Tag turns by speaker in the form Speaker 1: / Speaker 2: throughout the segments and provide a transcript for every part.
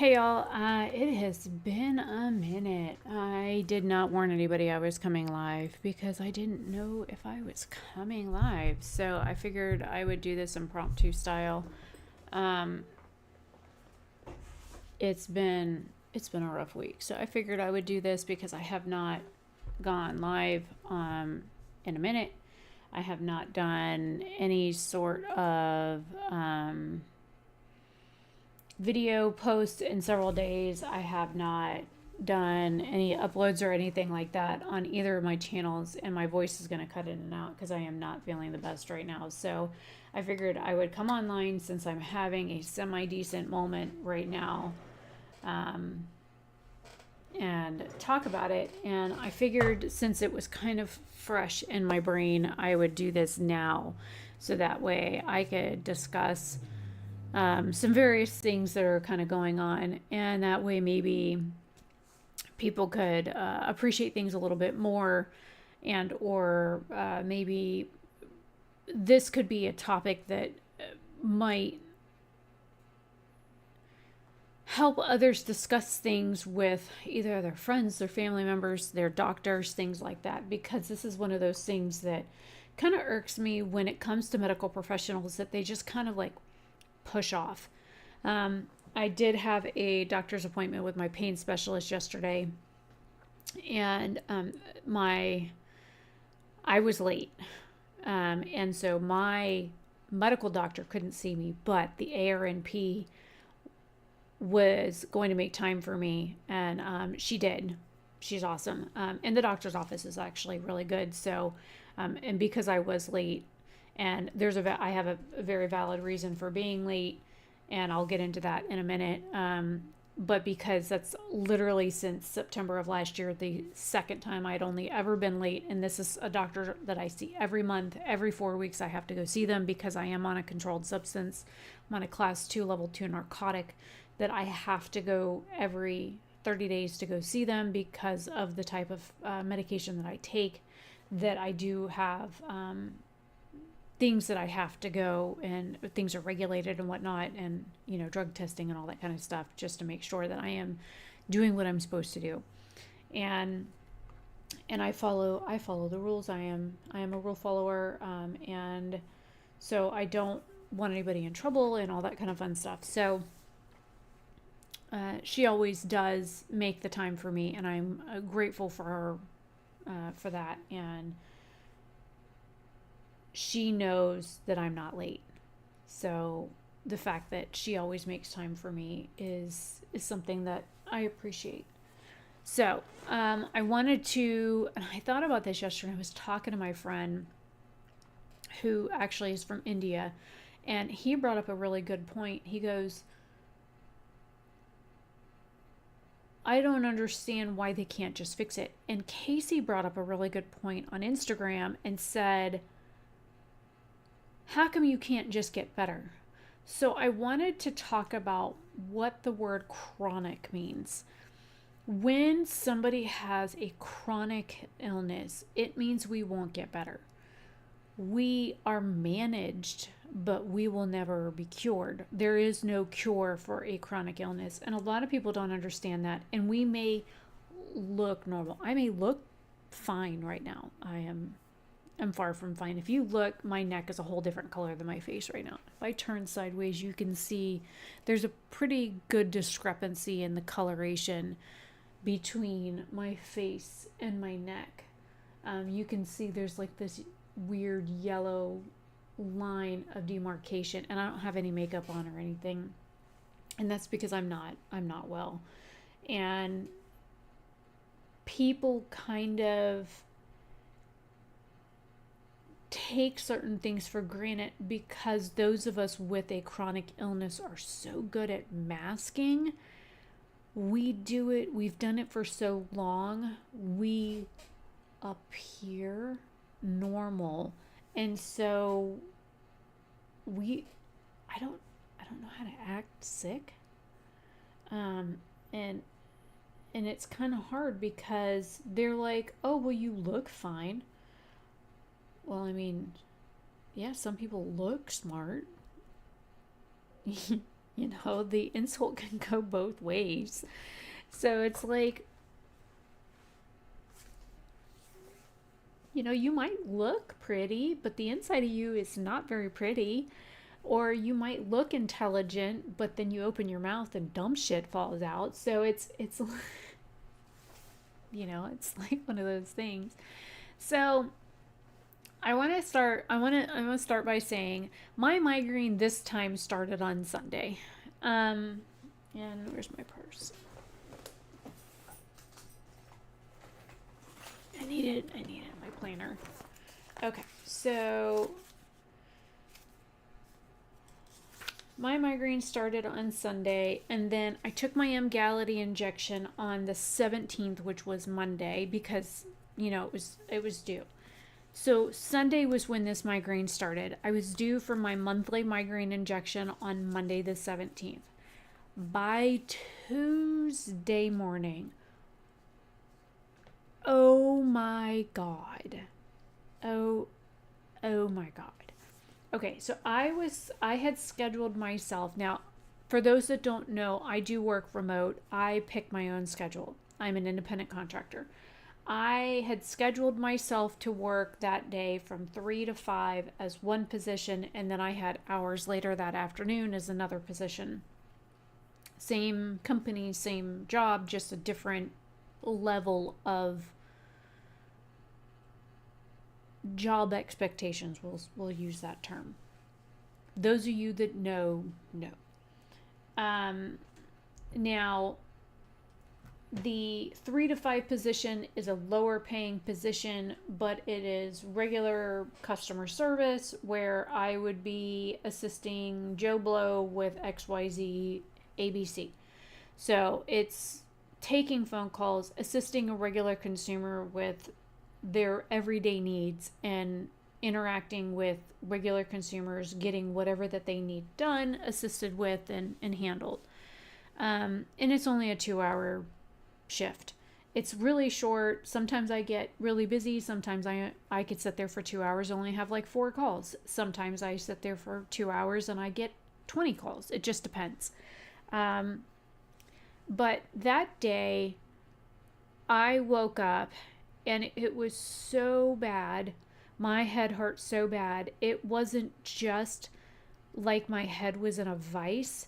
Speaker 1: Hey y'all, it has been a minute. I did not warn anybody I was coming live because I didn't know if I was coming live. So I figured I would do this impromptu style. Um, it's been a rough week, so I figured I would do this because I have not gone live in a minute. I have not done any sort of video posts in several days. I have not done any uploads or anything like that on either of my channels, and my voice is going to cut in and out because I am not feeling the best right now. So I figured I would come online since I'm having a semi decent moment right now, um, and talk about it. And I figured since it was kind of fresh in my brain, I would do this now so that way I could discuss some various things that are kind of going on, and that way maybe people could appreciate things a little bit more, and or maybe this could be a topic that might help others discuss things with either their friends, their family members, their doctors, things like that, because this is one of those things that kind of irks me when it comes to medical professionals, that they just kind of like push off. I did have a doctor's appointment with my pain specialist yesterday, and I was late, and so my medical doctor couldn't see me, but the ARNP was going to make time for me, and she did. She's awesome, and the doctor's office is actually really good. So, and because I was late, and I have a very valid reason for being late, and I'll get into that in a minute. But because that's literally since September of last year, the second time I'd only ever been late, and this is a doctor that I see every month, every 4 weeks I have to go see them because I am on a controlled substance. I'm on a class 2, level 2 narcotic that I have to go every 30 days to go see them because of the type of medication that I take, that I do have things that I have to go, and things are regulated and whatnot, and drug testing and all that kind of stuff, just to make sure that I am doing what I'm supposed to do. And I follow the rules. I am a rule follower, and so I don't want anybody in trouble and all that kind of fun stuff. So she always does make the time for me, and I'm grateful for her for that. And she knows that I'm not late. So the fact that she always makes time for me is something that I appreciate. So I wanted to, and I thought about this yesterday. I was talking to my friend who actually is from India, and he brought up a really good point. He goes, I don't understand why they can't just fix it. And Casey brought up a really good point on Instagram and said, how come you can't just get better? So I wanted to talk about what the word chronic means. When somebody has a chronic illness, it means we won't get better. We are managed, but we will never be cured. There is no cure for a chronic illness, and a lot of people don't understand that. And we may look normal. I may look fine right now. I'm far from fine. If you look, my neck is a whole different color than my face right now. If I turn sideways, you can see there's a pretty good discrepancy in the coloration between my face and my neck. You can see there's like this weird yellow line of demarcation, and I don't have any makeup on or anything, and that's because I'm not well. And people kind of take certain things for granted because those of us with a chronic illness are so good at masking. We've done it for so long, we appear normal, and so I don't know how to act sick, and it's kind of hard because they're like, oh well, you look fine. Well, I mean, yeah, some people look smart. The insult can go both ways. So it's like, you might look pretty, but the inside of you is not very pretty. Or you might look intelligent, but then you open your mouth and dumb shit falls out. So it's it's like one of those things. So I want to start by saying my migraine this time started on Sunday. And where's my purse? I needed my planner. Okay, so my migraine started on Sunday, and then I took my Emgality injection on the 17th, which was Monday, because it was due. So Sunday was when this migraine started. I was due for my monthly migraine injection on Monday the 17th. By Tuesday morning, oh my God. Oh my God. Okay, so I had scheduled myself. Now, for those that don't know, I do work remote. I pick my own schedule. I'm an independent contractor. I had scheduled myself to work that day from 3 to 5 as one position, and then I had hours later that afternoon as another position. Same company, same job, just a different level of job expectations. We'll use that term. Those of you that know. Now, the 3 to 5 position is a lower paying position, but it is regular customer service where I would be assisting Joe Blow with XYZ ABC. So it's taking phone calls, assisting a regular consumer with their everyday needs, and interacting with regular consumers, getting whatever that they need done, assisted with, and handled. And it's only a 2-hour shift. It's really short. Sometimes I get really busy. Sometimes I could sit there for 2 hours, only have like 4 calls. Sometimes I sit there for 2 hours and I get 20 calls. It just depends. But that day, I woke up and it was so bad. My head hurt so bad. It wasn't just like my head was in a vice.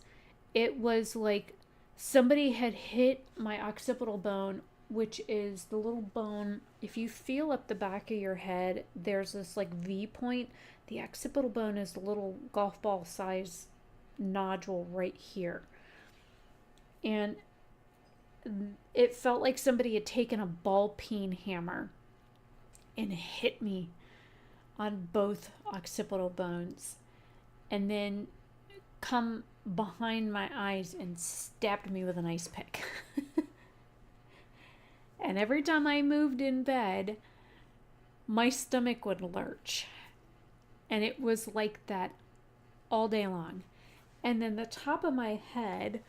Speaker 1: It was like somebody had hit my occipital bone, which is the little bone. If you feel up the back of your head, there's this like V point. The occipital bone is the little golf ball size nodule right here. And it felt like somebody had taken a ball peen hammer and hit me on both occipital bones, and then come behind my eyes and stabbed me with an ice pick. And every time I moved in bed, my stomach would lurch. And it was like that all day long. And then the top of my head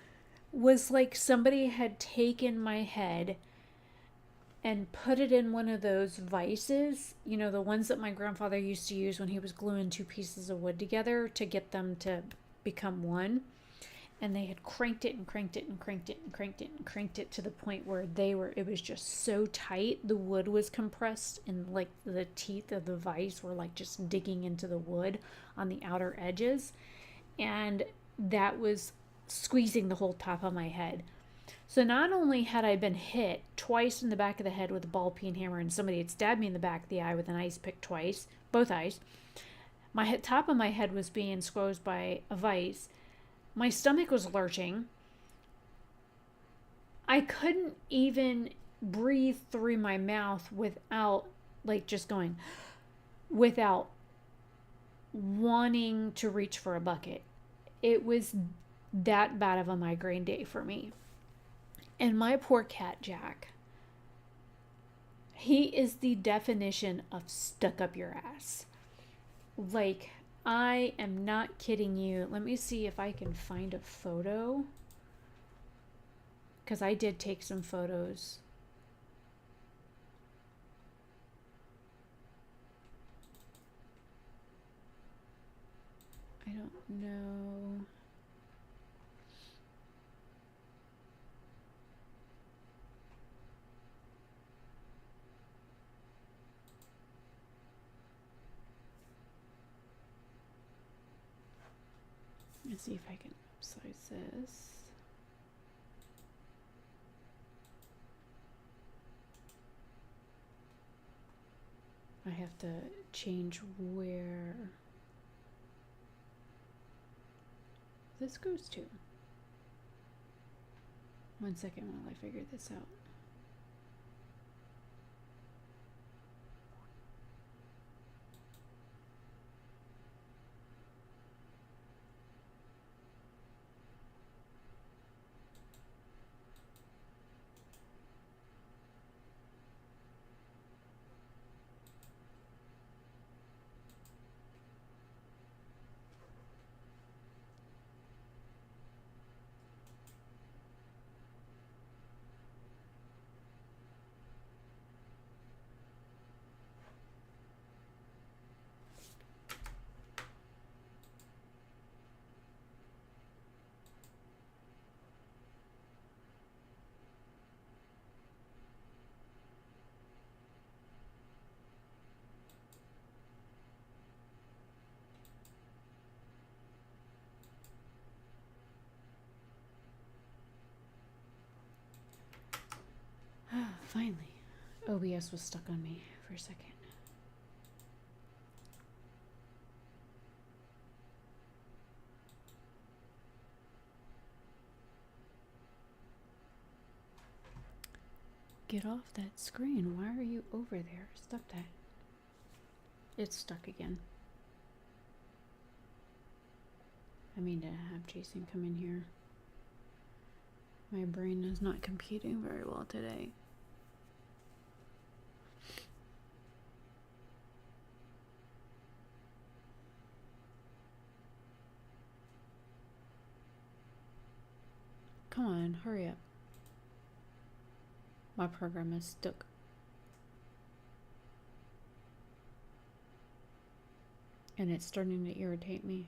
Speaker 1: was like somebody had taken my head and put it in one of those vices, the ones that my grandfather used to use when he was gluing 2 pieces of wood together to get them to become one. And they had cranked it and cranked it and cranked it and cranked it and cranked it to the point where it was just so tight. The wood was compressed and like the teeth of the vise were like just digging into the wood on the outer edges. And that was squeezing the whole top of my head. So not only had I been hit twice in the back of the head with a ball peen hammer, and somebody had stabbed me in the back of the eye with an ice pick twice, both eyes, my top of my head was being squeezed by a vice. My stomach was lurching. I couldn't even breathe through my mouth without without wanting to reach for a bucket. It was that bad of a migraine day for me. And my poor cat, Jack, he is the definition of stuck up your ass. Like, I am not kidding you. Let me see if I can find a photo, because I did take some photos. I don't know. Let's see if I can upsize this. I have to change where this goes to. 1 second while I figure this out. Finally. OBS was stuck on me for a second. Get off that screen. Why are you over there? Stop that. It's stuck again. I mean to have Jason come in here. My brain is not computing very well today. Come on, hurry up. My program is stuck. And it's starting to irritate me.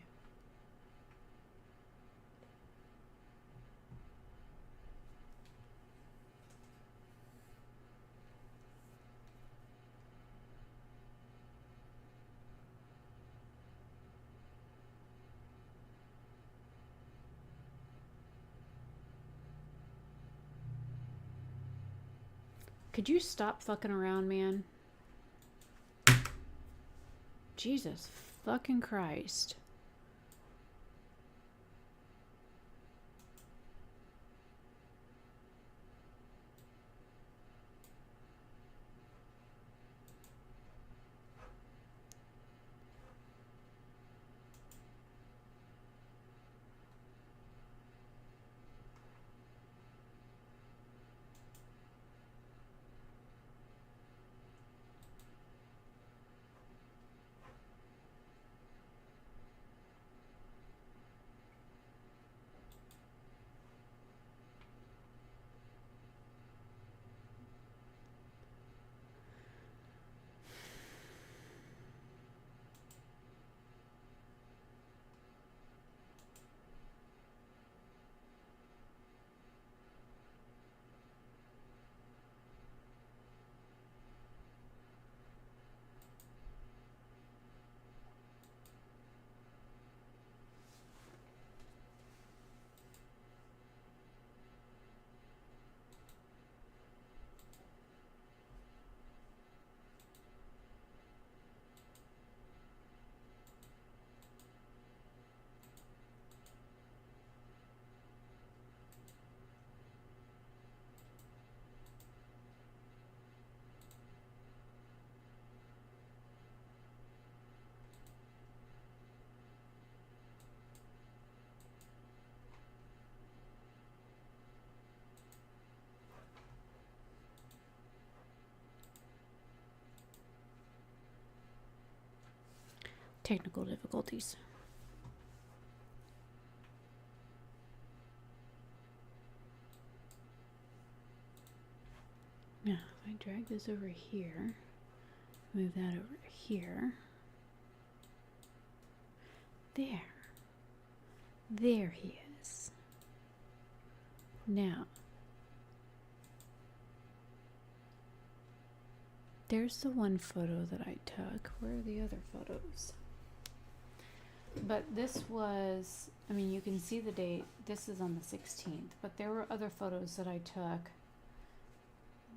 Speaker 1: Could you stop fucking around, man? Jesus fucking Christ. Technical difficulties. Now, if I drag this over here, move that over here. There. There he is. Now, there's the one photo that I took. Where are the other photos? But this was, I mean, you can see the date. This is on the 16th, but there were other photos that I took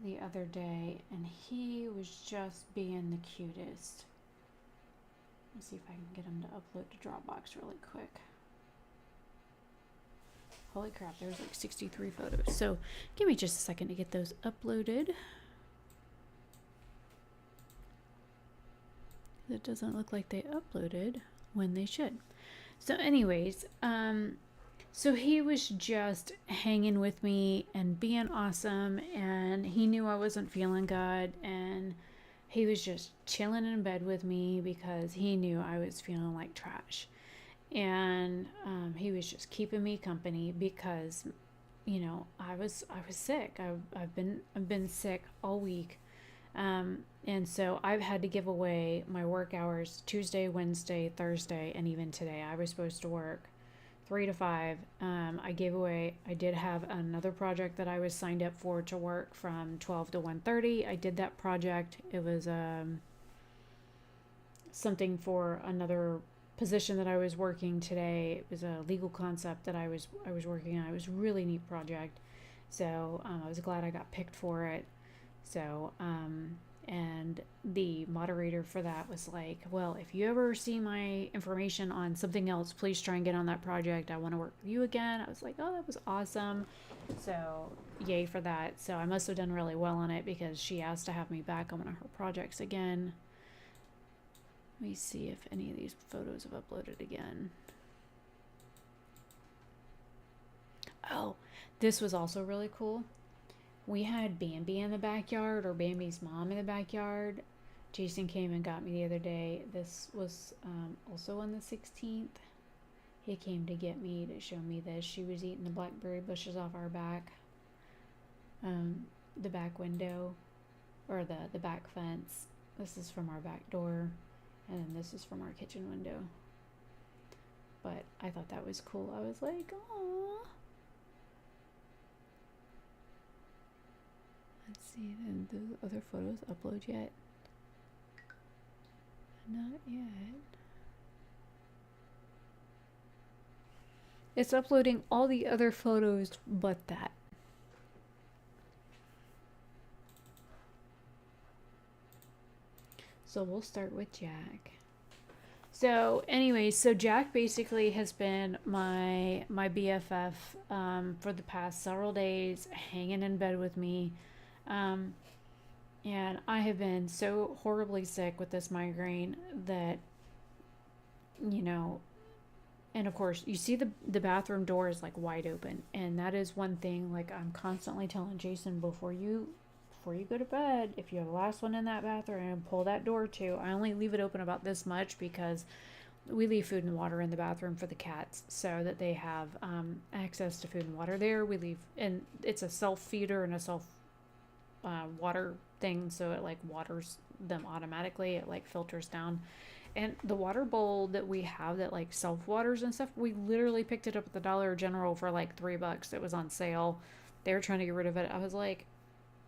Speaker 1: the other day, and he was just being the cutest. Let's see if I can get him to upload to Dropbox really quick. Holy crap, there's like 63 photos. So give me just a second to get those uploaded. It doesn't look like they uploaded when they should. So anyways, so he was just hanging with me and being awesome, and he knew I wasn't feeling good, and he was just chilling in bed with me because he knew I was feeling like trash. And he was just keeping me company because, you know, I was sick. I've been sick all week. And so I've had to give away my work hours Tuesday, Wednesday, Thursday, and even today. I was supposed to work 3 to 5. I gave away, I did have another project that I was signed up for to work from 12 to 1:30. I did that project. It was something for another position that I was working today. It was a legal concept that I was working on. It was a really neat project. So I was glad I got picked for it. So and the moderator for that was like, well, if you ever see my information on something else, please try and get on that project. I want to work with you again. I was like, oh, that was awesome. So yay for that. So I must have done really well on it because she asked to have me back on one of her projects again. Let me see if any of these photos have uploaded again. Oh, this was also really cool. We had Bambi in the backyard, or Bambi's mom in the backyard. Jason came and got me the other day. This was also on the 16th. He came to get me to show me this. She was eating the blackberry bushes off our back, the back window, or the back fence. This is from our back door, and then this is from our kitchen window. But I thought that was cool. I was like, oh. Let's see, then those other photos upload yet? Not yet. It's uploading all the other photos but that. So we'll start with Jack. So anyways, so Jack basically has been my BFF for the past several days, hanging in bed with me. And I have been so horribly sick with this migraine that, you know, and of course you see the bathroom door is like wide open, and that is one thing like I'm constantly telling Jason before you go to bed, if you have the last one in that bathroom, pull that door too. I only leave it open about this much because we leave food and water in the bathroom for the cats so that they have access to food and water there. We leave, and it's a self feeder and a self water thing, so it like waters them automatically. It like filters down, and the water bowl that we have that like self waters and stuff, we literally picked it up at the Dollar General for like $3. It was on sale. They were trying to get rid of it. I was like,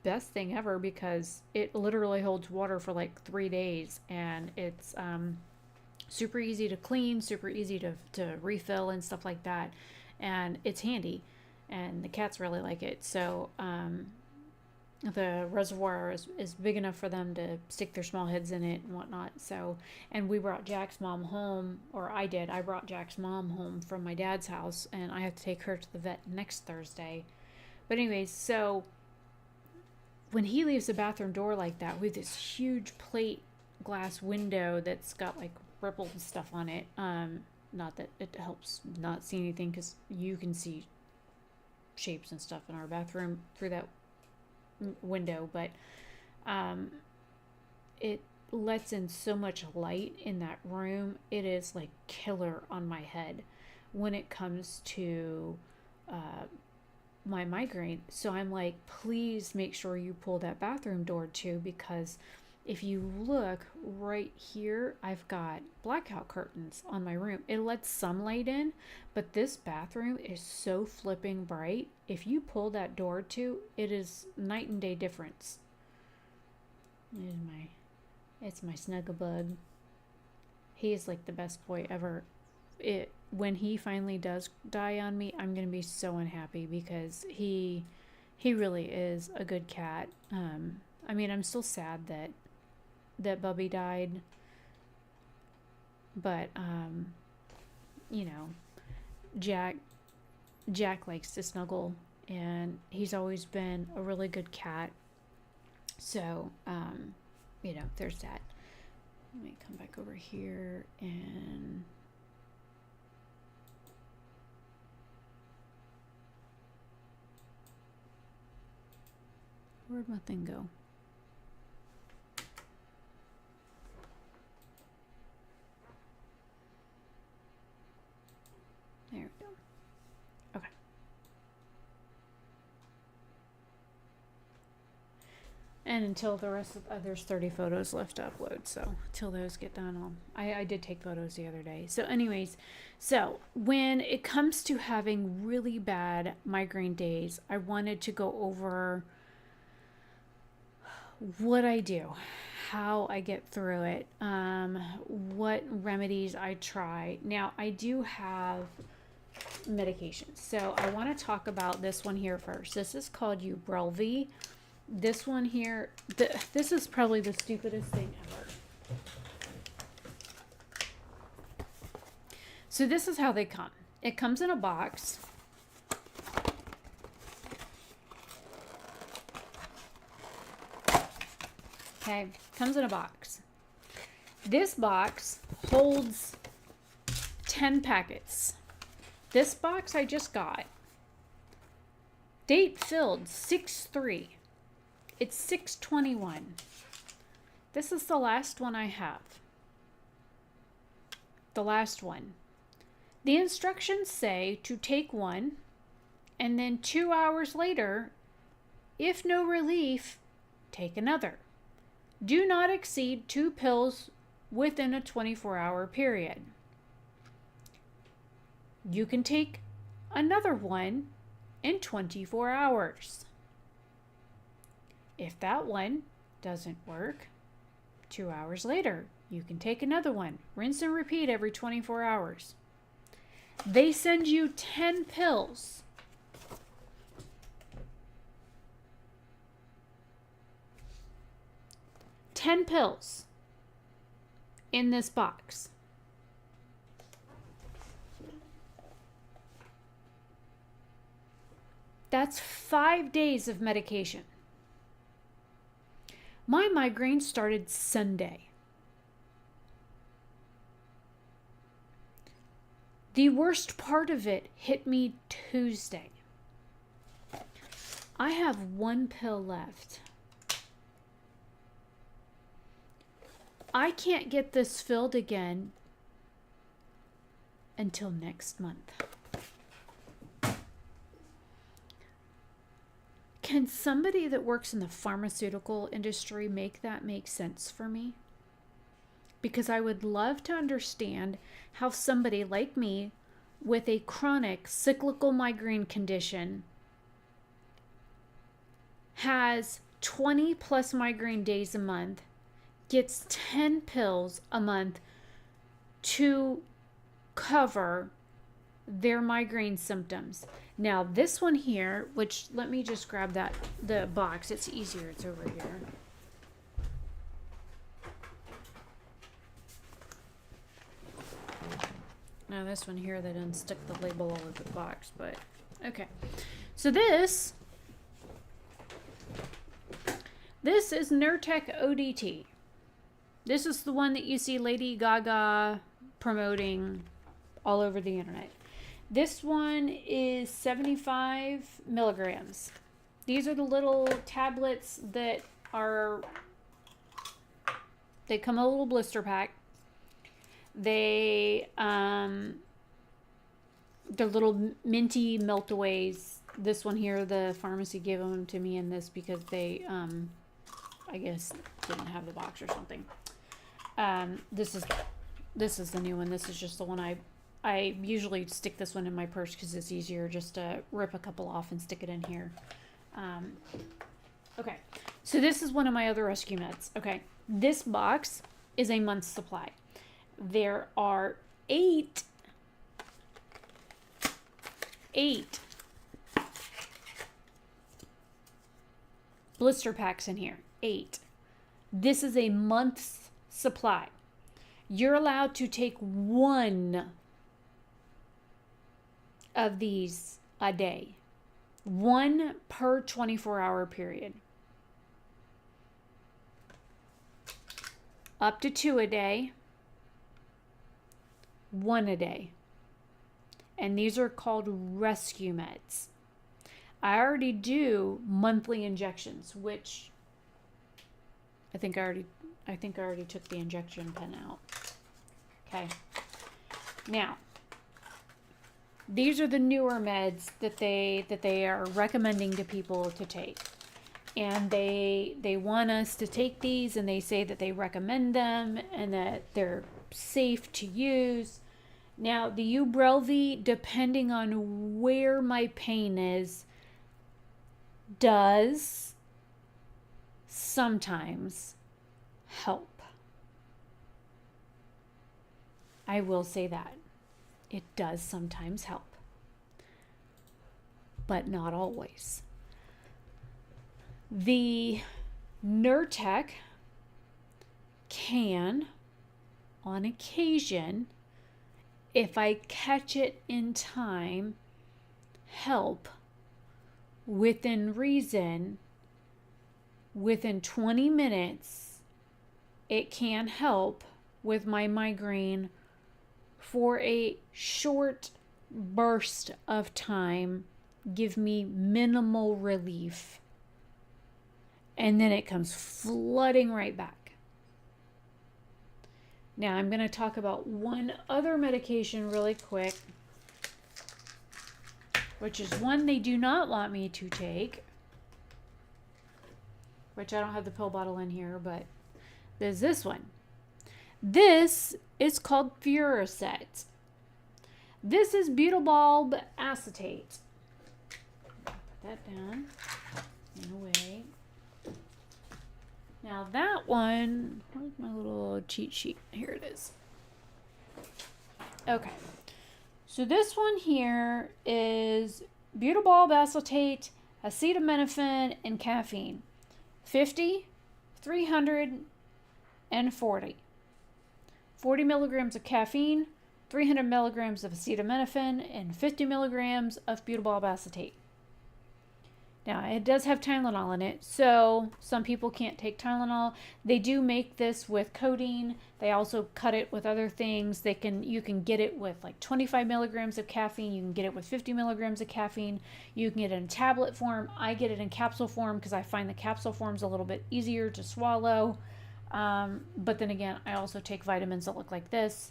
Speaker 1: best thing ever, because it literally holds water for like 3 days, and it's super easy to clean, super easy to refill and stuff like that, and it's handy, and the cats really like it. So the reservoir is big enough for them to stick their small heads in it and whatnot. So, and we brought Jack's mom home, or I brought Jack's mom home from my dad's house, and I have to take her to the vet next Thursday. But anyways, so when he leaves the bathroom door like that with this huge plate glass window that's got like rippled stuff on it, not that it helps not see anything because you can see shapes and stuff in our bathroom through that window, but it lets in so much light in that room. It is like killer on my head when it comes to my migraine. So I'm like, please make sure you pull that bathroom door too, because if you look right here, I've got blackout curtains on my room. It lets some light in, but this bathroom is so flipping bright. If you pull that door too, it is night and day difference. It's my Snuggabug. He is like the best boy ever. when he finally does die on me, I'm gonna be so unhappy because he really is a good cat. I mean, I'm still sad that Bubby died, but you know, Jack likes to snuggle, and he's always been a really good cat. So, you know, there's that. Let me come back over here and where'd my thing go? There we go. Okay. And until the rest of there's 30 photos left to upload, so until those get done, I did take photos the other day. So anyways, so when it comes to having really bad migraine days, I wanted to go over what I do, how I get through it, what remedies I try. Now, I do have medications, so I want to talk about this one here first. This is called Ubrelvy. This one here, this is probably the stupidest thing ever. So this is how they come. It comes in a box. Okay, comes in a box. This box holds 10 packets. This box I just got. Date filled 6/3. It's 6/21. This is the last one I have. The last one. The instructions say to take one, and then 2 hours later, if no relief, take another. Do not exceed 2 pills within a 24-hour period. You can take another one in 24 hours. If that one doesn't work, 2 hours later, you can take another one. Rinse and repeat every 24 hours. They send you 10 pills. 10 pills in this box. That's 5 days of medication. My migraine started Sunday. The worst part of it hit me Tuesday. I have 1 pill left. I can't get this filled again until next month. Can somebody that works in the pharmaceutical industry make that make sense for me? Because I would love to understand how somebody like me with a chronic cyclical migraine condition has 20 plus migraine days a month, gets 10 pills a month to cover their migraine symptoms. Now this one here, which let me just grab the box, it's easier, it's over here. Now this one here, they didn't stick the label all over the box, but okay. So this is Nurtec ODT. This is the one that you see Lady Gaga promoting all over the internet. This one is 75 milligrams. These are the little tablets that they come in a little blister pack. They're little minty meltaways. This one here, the pharmacy gave them to me in this because they, I guess, didn't have the box or something. This is the new one. This is just the one I usually stick this one in my purse because it's easier just to rip a couple off and stick it in here. Okay, so this is one of my other rescue meds. Okay, this box is a month's supply. There are 8 8 blister packs in here. 8. This is a month's supply. You're allowed to take 1 of these a day. 1 per 24-hour period. Up to 2 a day. 1 a day. And these are called rescue meds. I already do monthly injections, which I think I already took the injection pen out. Okay. Now, these are the newer meds that they are recommending to people to take. And they want us to take these, and they say that they recommend them and that they're safe to use. Now, the Ubrelvy, depending on where my pain is, does sometimes help. I will say that. It does sometimes help. But not always. The Nurtec can, on occasion, if I catch it in time, help within reason. Within 20 minutes, it can help with my migraine for a short burst of time, give me minimal relief, and then it comes flooding right back. Now, I'm going to talk about one other medication really quick, which is one they do not want me to take, which I don't have the pill bottle in here, but there's this one. This is called Furoset. This is butylbulb acetate. Put that down and away. Now that one, where's my little cheat sheet? Here it is. Okay. So this one here is butylbulb acetate, acetaminophen, and caffeine. 50, 300, and 40. 40 milligrams of caffeine, 300 milligrams of acetaminophen, and 50 milligrams of butylbulb acetate. Now, it does have Tylenol in it, so some people can't take Tylenol. They do make this with codeine. They also cut it with other things. You can get it with like 25 milligrams of caffeine. You can get it with 50 milligrams of caffeine. You can get it in tablet form. I get it in capsule form because I find the capsule form's a little bit easier to swallow. But then again, I also take vitamins that look like this.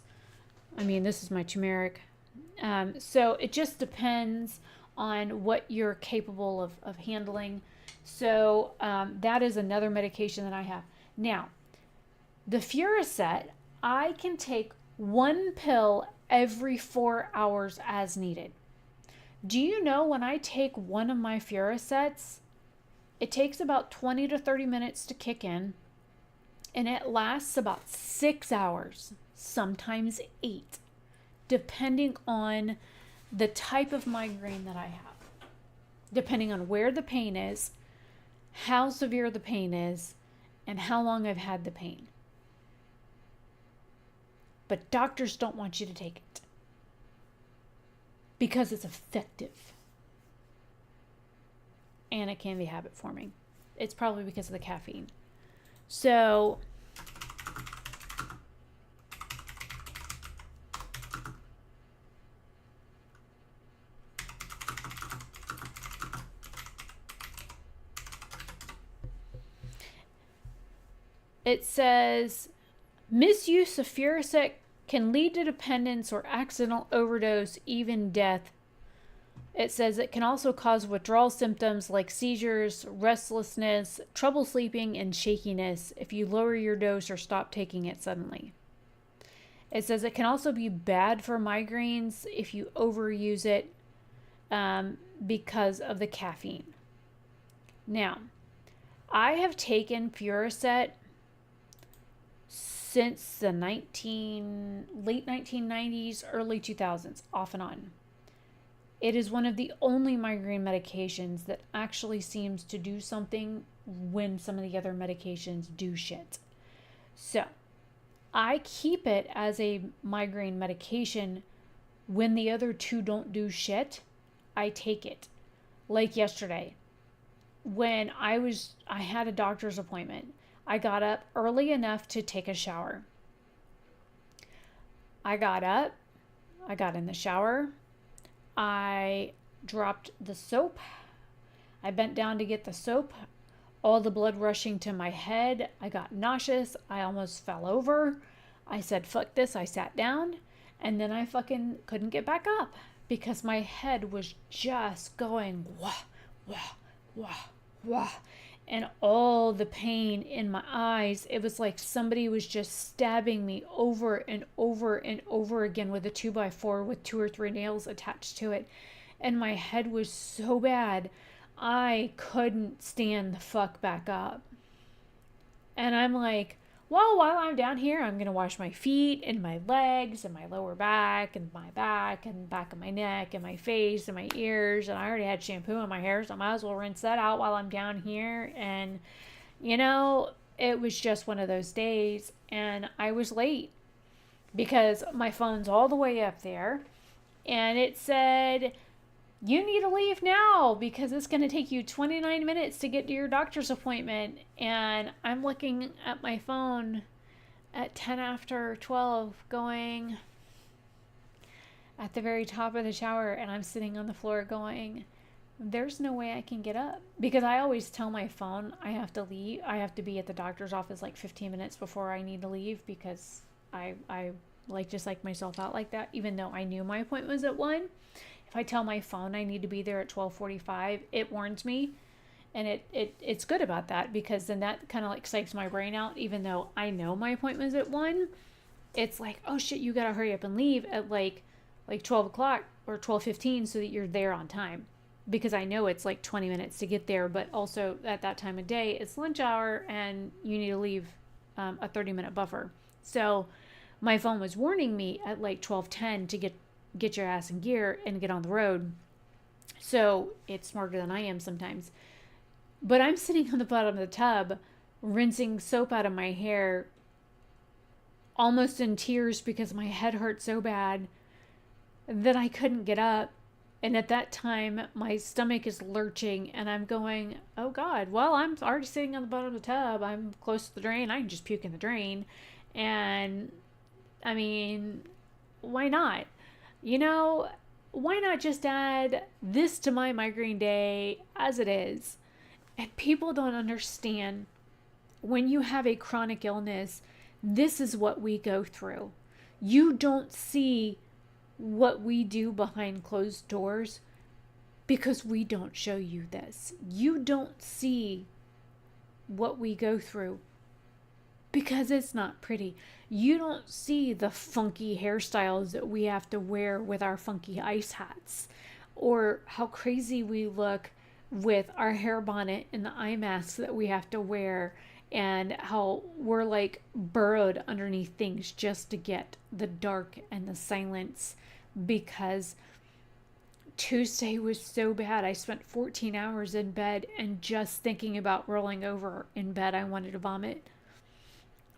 Speaker 1: I mean, this is my turmeric. So it just depends on what you're capable of handling. So that is another medication that I have. Now, the Furoset, I can take 1 pill every 4 hours as needed. Do you know when I take one of my Furosets, it takes about 20 to 30 minutes to kick in, and it lasts about 6 hours, sometimes 8, depending on the type of migraine that I have, depending on where the pain is, how severe the pain is, and how long I've had the pain. But doctors don't want you to take it because it's effective. And it can be habit forming. It's probably because of the caffeine. So it says misuse of Furoset can lead to dependence or accidental overdose, even death. It says it can also cause withdrawal symptoms like seizures, restlessness, trouble sleeping, and shakiness if you lower your dose or stop taking it suddenly. It says it can also be bad for migraines if you overuse it because of the caffeine. Now, I have taken Furoset since the late 1990s, early 2000s, off and on. It is one of the only migraine medications that actually seems to do something when some of the other medications do shit. So I keep it as a migraine medication. When the other two don't do shit, I take it. Like yesterday, when I had a doctor's appointment. I got up early enough to take a shower. I got up, I got in the shower, I dropped the soap, I bent down to get the soap, all the blood rushing to my head. I got nauseous, I almost fell over. I said, fuck this, I sat down, and then I fucking couldn't get back up because my head was just going wah, wah, wah, wah. And all the pain in my eyes, it was like somebody was just stabbing me over and over and over again with a 2x4 with 2 or 3 nails attached to it. And my head was so bad, I couldn't stand the fuck back up. And I'm like, well, while I'm down here, I'm going to wash my feet and my legs and my lower back and my back and back of my neck and my face and my ears. And I already had shampoo in my hair, so I might as well rinse that out while I'm down here. And, it was just one of those days. And I was late because my phone's all the way up there. And it said, you need to leave now because it's going to take you 29 minutes to get to your doctor's appointment. And I'm looking at my phone at 10 after 12 going at the very top of the shower, and I'm sitting on the floor going, there's no way I can get up. Because I always tell my phone I have to leave. I have to be at the doctor's office like 15 minutes before I need to leave because I like just like myself out like that, even though I knew my appointment was at 1. If I tell my phone I need to be there at 12:45, it warns me, and it's good about that because then that kind of like psychs my brain out. Even though I know my appointment is at 1, it's like, oh shit, you gotta hurry up and leave at like 12 o'clock or 12:15 so that you're there on time, because I know it's like 20 minutes to get there, but also at that time of day it's lunch hour and you need to leave a 30-minute buffer. So my phone was warning me at like 12:10 to get your ass in gear and get on the road. So it's smarter than I am sometimes. But I'm sitting on the bottom of the tub, rinsing soap out of my hair, almost in tears because my head hurt so bad that I couldn't get up. And at that time, my stomach is lurching and I'm going, oh God, well, I'm already sitting on the bottom of the tub. I'm close to the drain. I can just puke in the drain. And I mean, why not? Why not just add this to my migraine day as it is? And people don't understand, when you have a chronic illness, this is what we go through. You don't see what we do behind closed doors because we don't show you this. You don't see what we go through because it's not pretty. You don't see the funky hairstyles that we have to wear with our funky ice hats, or how crazy we look with our hair bonnet and the eye masks that we have to wear, and how we're like burrowed underneath things just to get the dark and the silence. Because Tuesday was so bad. I spent 14 hours in bed, and just thinking about rolling over in bed, I wanted to vomit.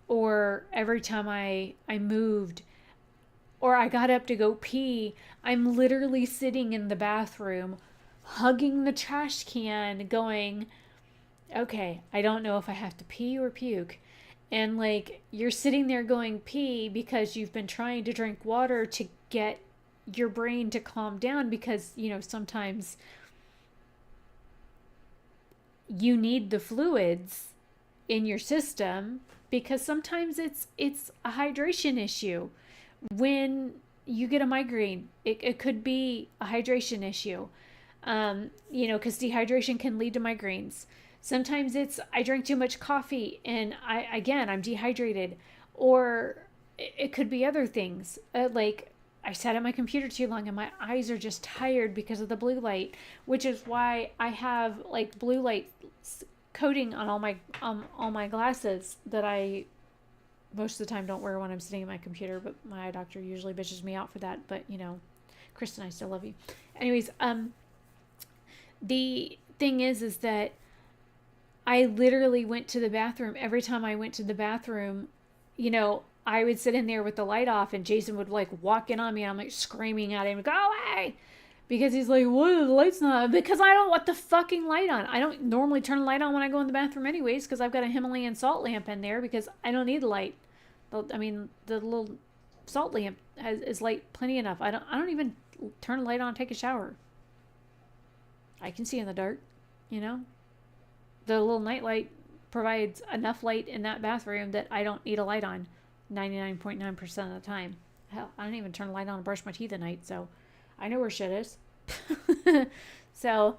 Speaker 1: Or every time I moved or I got up to go pee, I'm literally sitting in the bathroom hugging the trash can going, okay, I don't know if I have to pee or puke. And like, you're sitting there going pee because you've been trying to drink water to get your brain to calm down, because sometimes you need the fluids in your system, because sometimes it's a hydration issue. When you get a migraine, it could be a hydration issue, because dehydration can lead to migraines. Sometimes it's, I drank too much coffee and I'm dehydrated. Or it could be other things, like I sat at my computer too long and my eyes are just tired because of the blue light, which is why I have like blue light coating on all my glasses that I most of the time don't wear when I'm sitting at my computer, but my eye doctor usually bitches me out for that. But Kristen, I still love you. Anyways, the thing is that I literally went to the bathroom. Every time I went to the bathroom, you know, I would sit in there with the light off, and Jason would like walk in on me, and I'm like screaming at him, go away. Because he's like, what? The light's not. Because I don't want the fucking light on. I don't normally turn the light on when I go in the bathroom anyways, because I've got a Himalayan salt lamp in there because I don't need the light. I mean, the little salt lamp is light plenty enough. I don't even turn the light on and take a shower. I can see in the dark, you know? The little night light provides enough light in that bathroom that I don't need a light on 99.9% of the time. Hell, I don't even turn the light on and brush my teeth at night, so I know where shit is. So,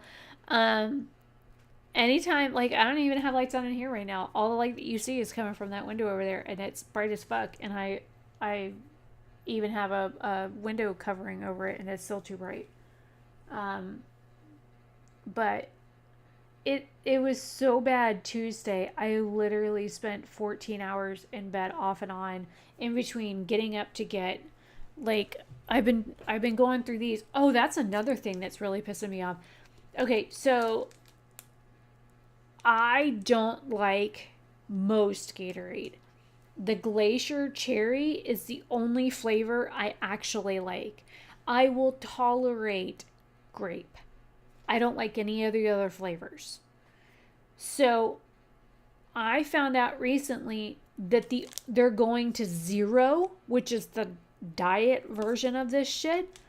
Speaker 1: anytime, like, I don't even have lights on in here right now. All the light that you see is coming from that window over there, and it's bright as fuck. And I even have a window covering over it, and it's still too bright. But it was so bad Tuesday. I literally spent 14 hours in bed off and on in between getting up to get, like, I've been going through these. Oh, that's another thing that's really pissing me off. Okay, so I don't like most Gatorade. The Glacier Cherry is the only flavor I actually like. I will tolerate grape. I don't like any of the other flavors. So I found out recently that they're going to zero, which is the diet version of this shit.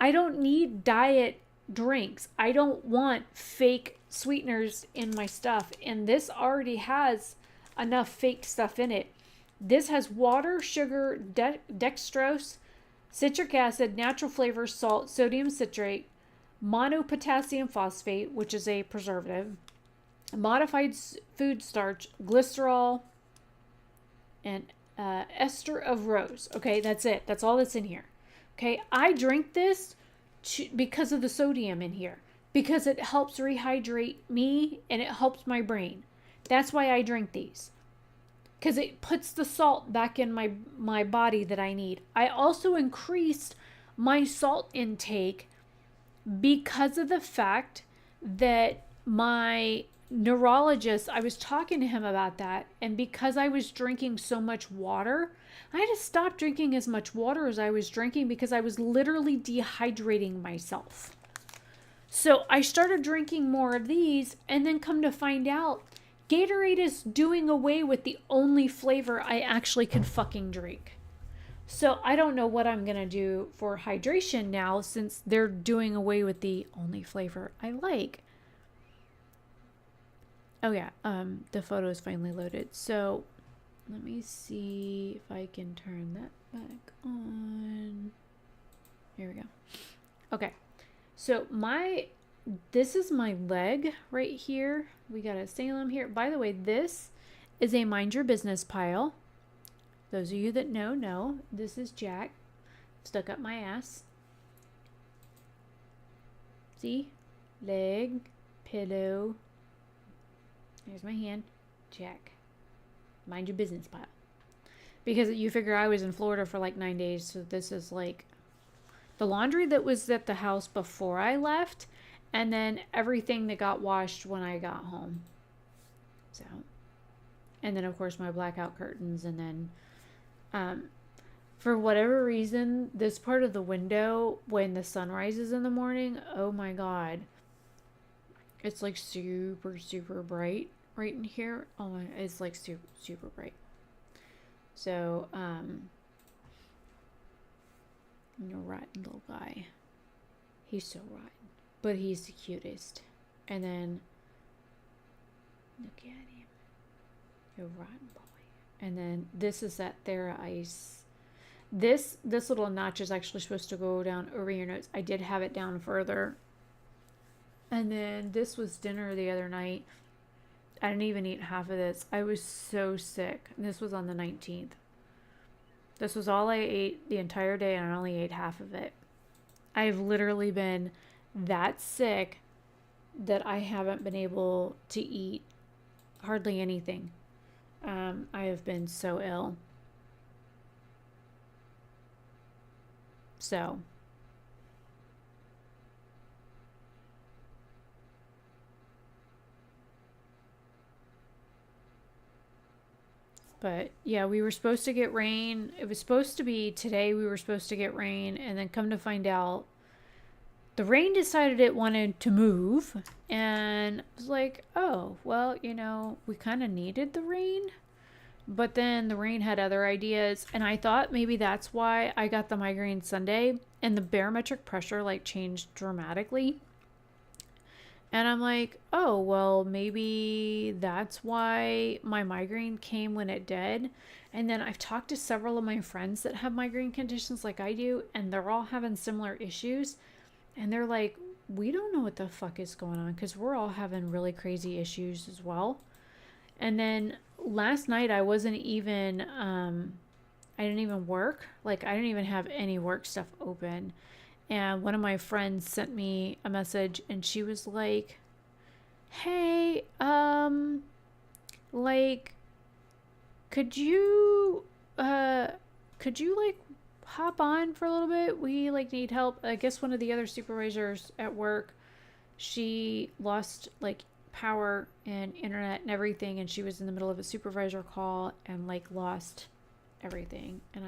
Speaker 1: I don't need diet drinks. I don't want fake sweeteners in my stuff. And this already has enough fake stuff in it. This has water, sugar, dextrose, citric acid, natural flavor, salt, sodium citrate, monopotassium phosphate, which is a preservative, modified food starch, glycerol, and ester of rose. Okay, that's it. That's all that's in here. Okay, I drink this because of the sodium in here, because it helps rehydrate me and it helps my brain. That's why I drink these, because it puts the salt back in my body that I need. I also increased my salt intake because of the fact that my neurologist, I was talking to him about that, and because I was drinking so much water, I had to stop drinking as much water as I was drinking because I was literally dehydrating myself. So I started drinking more of these, and then come to find out, Gatorade is doing away with the only flavor I actually can fucking drink. So I don't know what I'm going to do for hydration now, since they're doing away with the only flavor I like. Oh yeah, the photo is finally loaded. So let me see if I can turn that back on. Here we go. Okay. So this is my leg right here. We got a Salem here. By the way, this is a Mind Your Business pile. Those of you that know, this is Jack. Stuck up my ass. See? Leg, pillow. There's my hand. Jack. Mind Your Business pile. Because you figure I was in Florida for like 9 days, so this is like the laundry that was at the house before I left, and then everything that got washed when I got home. So, and then of course my blackout curtains, and then for whatever reason, this part of the window, when the sun rises in the morning, oh my god, it's like super, super bright right in here. Oh my, it's like super, super bright. So, rotten little guy. He's so rotten, but he's the cutest. And then, look at him. You're rotten boy. And then this is that Thera Ice. This little notch is actually supposed to go down over your nose. I did have it down further. And then this was dinner the other night. I didn't even eat half of this. I was so sick. And this was on the 19th. This was all I ate the entire day, and I only ate half of it. I've literally been that sick that I haven't been able to eat hardly anything. I have been so ill. So, But yeah, we were supposed to get rain. It was supposed to be today. We were supposed to get rain, and then come to find out, the rain decided it wanted to move, and I was like, oh, well, we kind of needed the rain. But then the rain had other ideas, and I thought maybe that's why I got the migraine Sunday, and the barometric pressure like changed dramatically. And I'm like, oh, well, maybe that's why my migraine came when it did. And then I've talked to several of my friends that have migraine conditions like I do, and they're all having similar issues. And they're like, we don't know what the fuck is going on because we're all having really crazy issues as well. And then last night I wasn't even, I didn't even work. Like, I didn't even have any work stuff open. And one of my friends sent me a message, and she was like, hey, like, could you like hop on for a little bit? We like need help. I guess one of the other supervisors at work, she lost like power and internet and everything, and she was in the middle of a supervisor call and like lost everything. And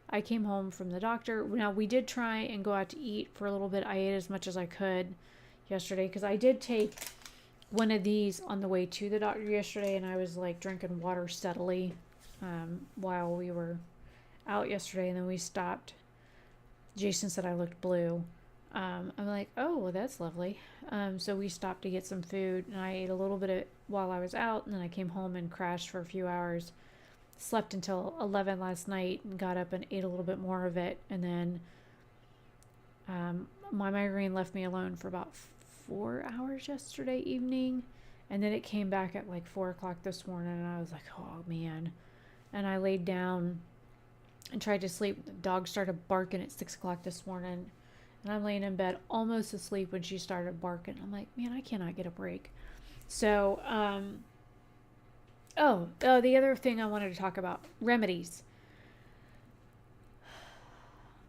Speaker 1: I came home from the doctor. Now, we did try and go out to eat for a little bit. I ate as much as I could yesterday because I did take one of these on the way to the doctor yesterday, and I was like drinking water steadily while we were out yesterday, and then we stopped. Jason said I looked blue. I'm like, oh, well, that's lovely. So we stopped to get some food, and I ate a little bit of it while I was out, and then I came home and crashed for a few hours. Slept until 11 last night and got up and ate a little bit more of it. And then my migraine left me alone for about 4 hours yesterday evening. And then it came back at like 4 o'clock this morning. And I was like, oh, man. And I laid down and tried to sleep. The dog started barking at 6 o'clock this morning. And I'm laying in bed almost asleep when she started barking. I'm like, man, I cannot get a break. So, the other thing I wanted to talk about, remedies.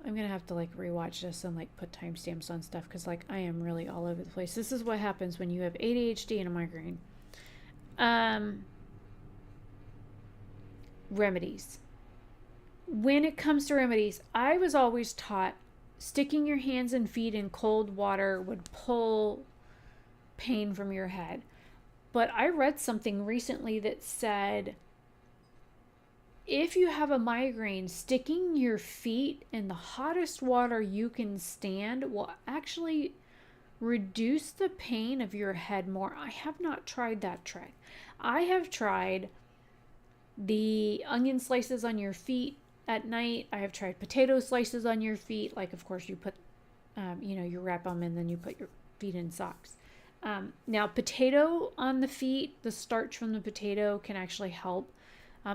Speaker 1: I'm going to have to like rewatch this and like put timestamps on stuff because like I am really all over the place. This is what happens when you have ADHD and a migraine. Remedies. When it comes to remedies, I was always taught sticking your hands and feet in cold water would pull pain from your head. But I read something recently that said if you have a migraine, sticking your feet in the hottest water you can stand will actually reduce the pain of your head more. I have not tried that trick. I have tried the onion slices on your feet at night. I have tried potato slices on your feet. Like, of course, you put, you wrap them and then you put your feet in socks. Now, potato on the feet, the starch from the potato can actually help.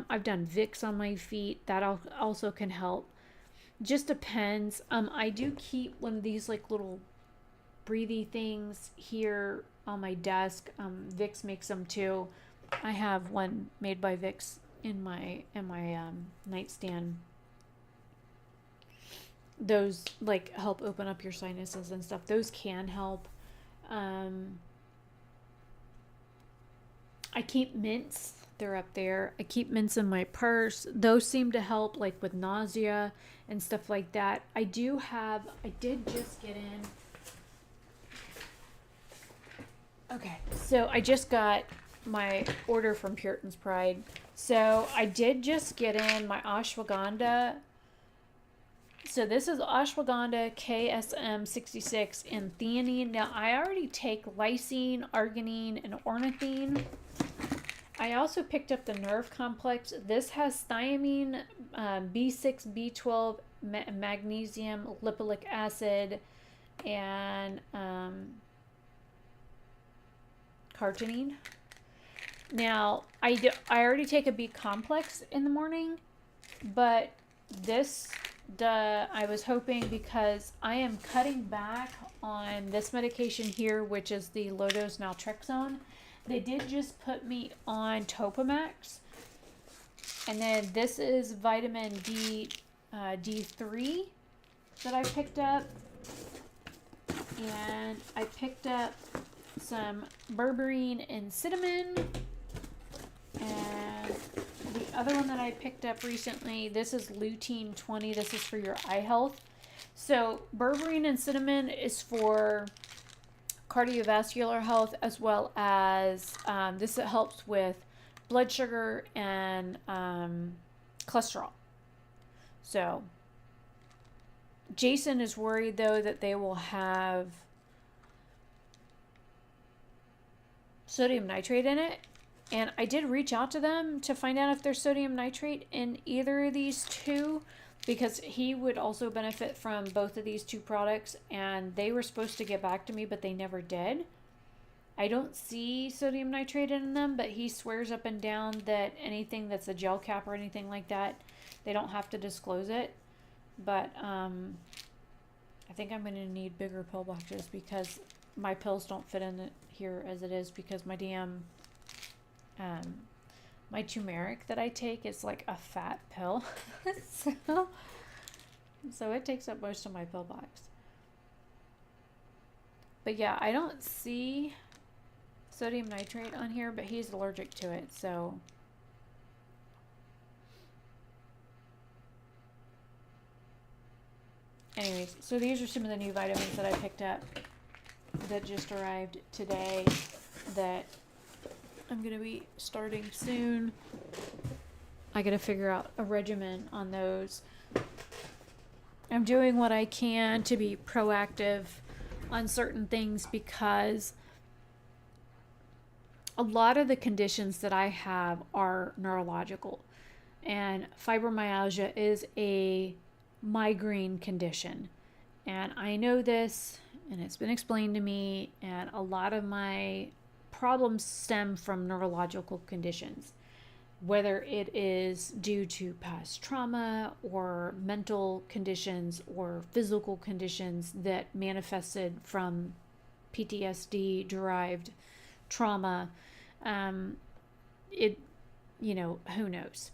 Speaker 1: I've done Vicks on my feet. That also can help. Just depends. I do keep one of these like little breathy things here on my desk. Vicks makes them too. I have one made by Vicks in my nightstand. Those like help open up your sinuses and stuff. Those can help. I keep mints. They're up there. I keep mints in my purse. Those seem to help like with nausea and stuff like that. I did just get in. Okay, so I just got my order from Puritan's Pride. So I did just get in my ashwagandha. So this is ashwagandha KSM 66 and theanine. Now I already take lysine, arginine, and ornithine. I also picked up the nerve complex. This has thiamine, B6, B12, magnesium, lipoic acid, and carotene. Now, I already take a B complex in the morning, but I was hoping because I am cutting back on this medication here, which is the low-dose naltrexone. They did just put me on Topamax. And then this is vitamin D3 that I picked up. And I picked up some berberine and cinnamon. And other one that I picked up recently, this is lutein 20. This is for your eye health. So berberine and cinnamon is for cardiovascular health, as well as this helps with blood sugar and cholesterol. So Jason is worried, though, that they will have sodium nitrate in it. And I did reach out to them to find out if there's sodium nitrate in either of these two, because he would also benefit from both of these two products. And they were supposed to get back to me, but they never did. I don't see sodium nitrate in them, but he swears up and down that anything that's a gel cap or anything like that, they don't have to disclose it. But I think I'm going to need bigger pill boxes, because my pills don't fit in it here as it is, because my damn my turmeric that I take is like a fat pill. so it takes up most of my pill box. But yeah, I don't see sodium nitrate on here, but he's allergic to it, so anyways, so these are some of the new vitamins that I picked up that just arrived today that I'm going to be starting soon. I got to figure out a regimen on those. I'm doing what I can to be proactive on certain things, because a lot of the conditions that I have are neurological, and fibromyalgia is a migraine condition. And I know this, and it's been explained to me, and a lot of my problems stem from neurological conditions, whether it is due to past trauma or mental conditions or physical conditions that manifested from PTSD derived trauma. Who knows?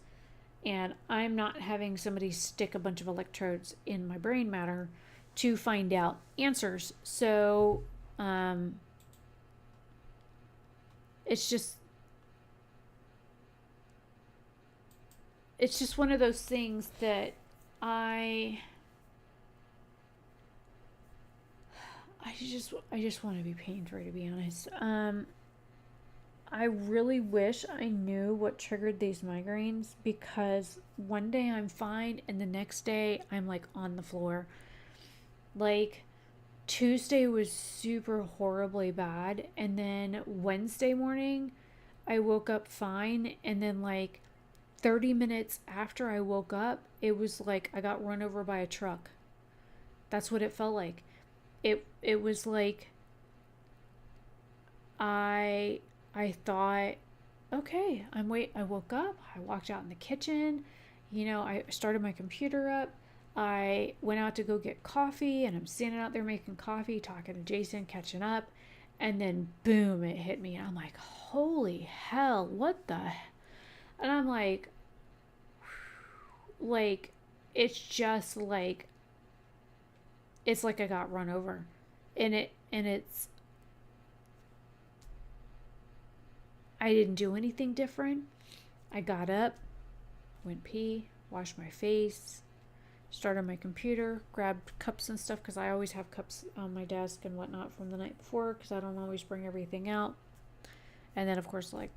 Speaker 1: And I'm not having somebody stick a bunch of electrodes in my brain matter to find out answers. So it's just one of those things that I just want to be pain-free, to be honest. I really wish I knew what triggered these migraines, because one day I'm fine and the next day I'm like on the floor. Like Tuesday was super horribly bad, and then Wednesday morning I woke up fine, and then like 30 minutes after I woke up, it was like I got run over by a truck. That's what it felt like. It was like I thought, okay, I woke up, I walked out in the kitchen, I started my computer up, I went out to go get coffee, and I'm standing out there making coffee, talking to Jason, catching up, and then boom, it hit me. I'm like, holy hell, what the? And I'm like, it's just like, it's like I got run over. And it's, I didn't do anything different. I got up, went pee, washed my face, started my computer, grabbed cups and stuff, because I always have cups on my desk and whatnot from the night before, because I don't always bring everything out. And then, of course, like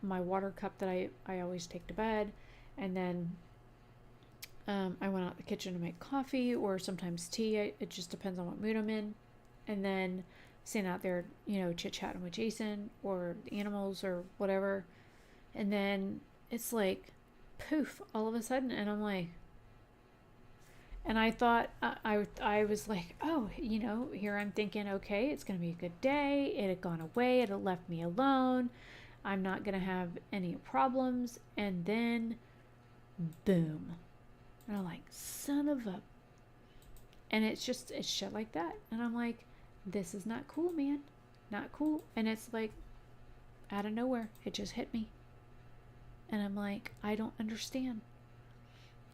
Speaker 1: my water cup that I always take to bed. And then I went out the kitchen to make coffee, or sometimes tea. It just depends on what mood I'm in. And then sitting out there, chit-chatting with Jason or the animals or whatever. And then it's like, poof, all of a sudden. And I'm like, and I thought, I was like, oh, here I'm thinking, okay, it's going to be a good day. It had gone away. It had left me alone. I'm not going to have any problems. And then, boom. And I'm like, son of a... And it's shit like that. And I'm like, this is not cool, man. Not cool. And it's like, out of nowhere, it just hit me. And I'm like, I don't understand.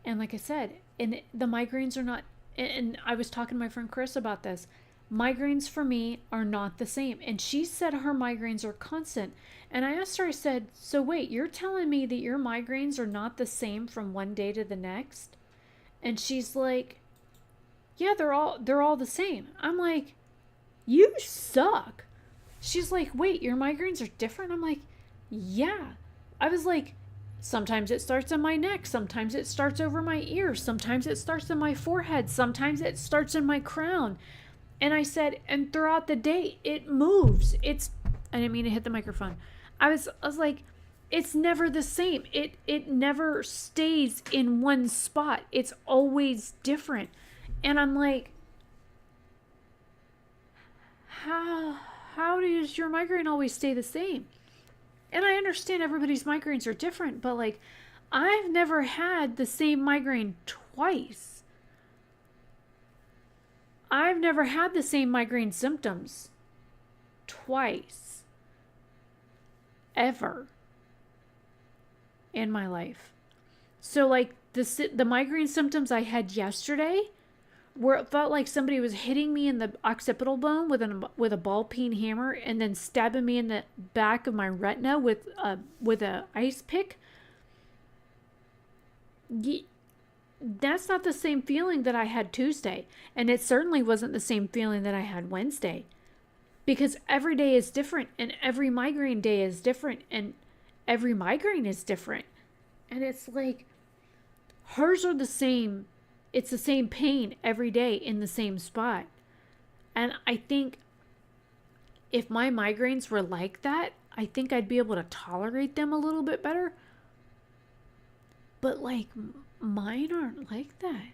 Speaker 1: And like I said, and the migraines are not... And I was talking to my friend Chris about this. migraines for me are not the same. And she said her migraines are constant. And I asked her, I said, so wait, you're telling me that your migraines are not the same from one day to the next? And she's like, yeah, they're all the same. I'm like, you suck. She's like, wait, your migraines are different? I'm like, yeah. I was like, sometimes it starts in my neck. Sometimes it starts over my ears. Sometimes it starts in my forehead. Sometimes it starts in my crown. And I said, and throughout the day, it moves. I didn't mean to hit the microphone. I was like, it's never the same. It never stays in one spot. It's always different. And I'm like, how does your migraine always stay the same? And I understand everybody's migraines are different, but like, I've never had the same migraine twice. I've never had the same migraine symptoms twice, ever in my life. So like the migraine symptoms I had yesterday, where it felt like somebody was hitting me in the occipital bone with a ball peen hammer and then stabbing me in the back of my retina with a ice pick. That's not the same feeling that I had Tuesday. And it certainly wasn't the same feeling that I had Wednesday. Because every day is different, and every migraine day is different, and every migraine is different. And it's like, hers are the same. It's the same pain every day in the same spot. And I think if my migraines were like that, I think I'd be able to tolerate them a little bit better. But like, mine aren't like that.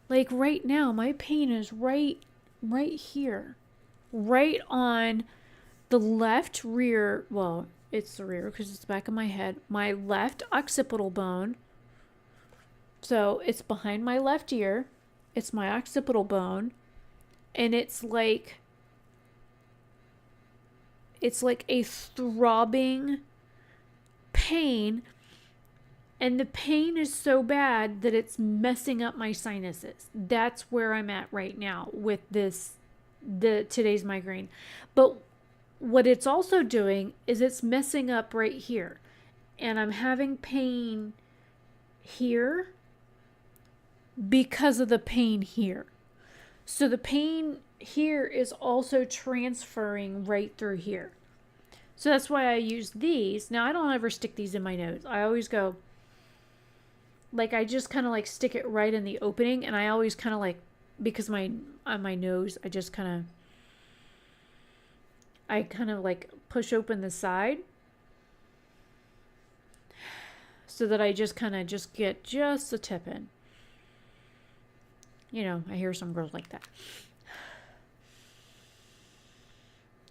Speaker 1: Like right now, my pain is right here. Right on the left rear. Well, it's the rear because it's the back of my head. My left occipital bone. So it's behind my left ear. It's my occipital bone. And it's like a throbbing pain. And the pain is so bad that it's messing up my sinuses. That's where I'm at right now with today's migraine. But what it's also doing is it's messing up right here. And I'm having pain here because of the pain here. So the pain here is also transferring right through here. So that's why I use these. Now, I don't ever stick these in my nose. I always go, like, I just kind of like stick it right in the opening. And I always kind of like, because on my nose, I kind of like push open the side. So that I just kind of get just the tip in. You know, I hear some girls like that.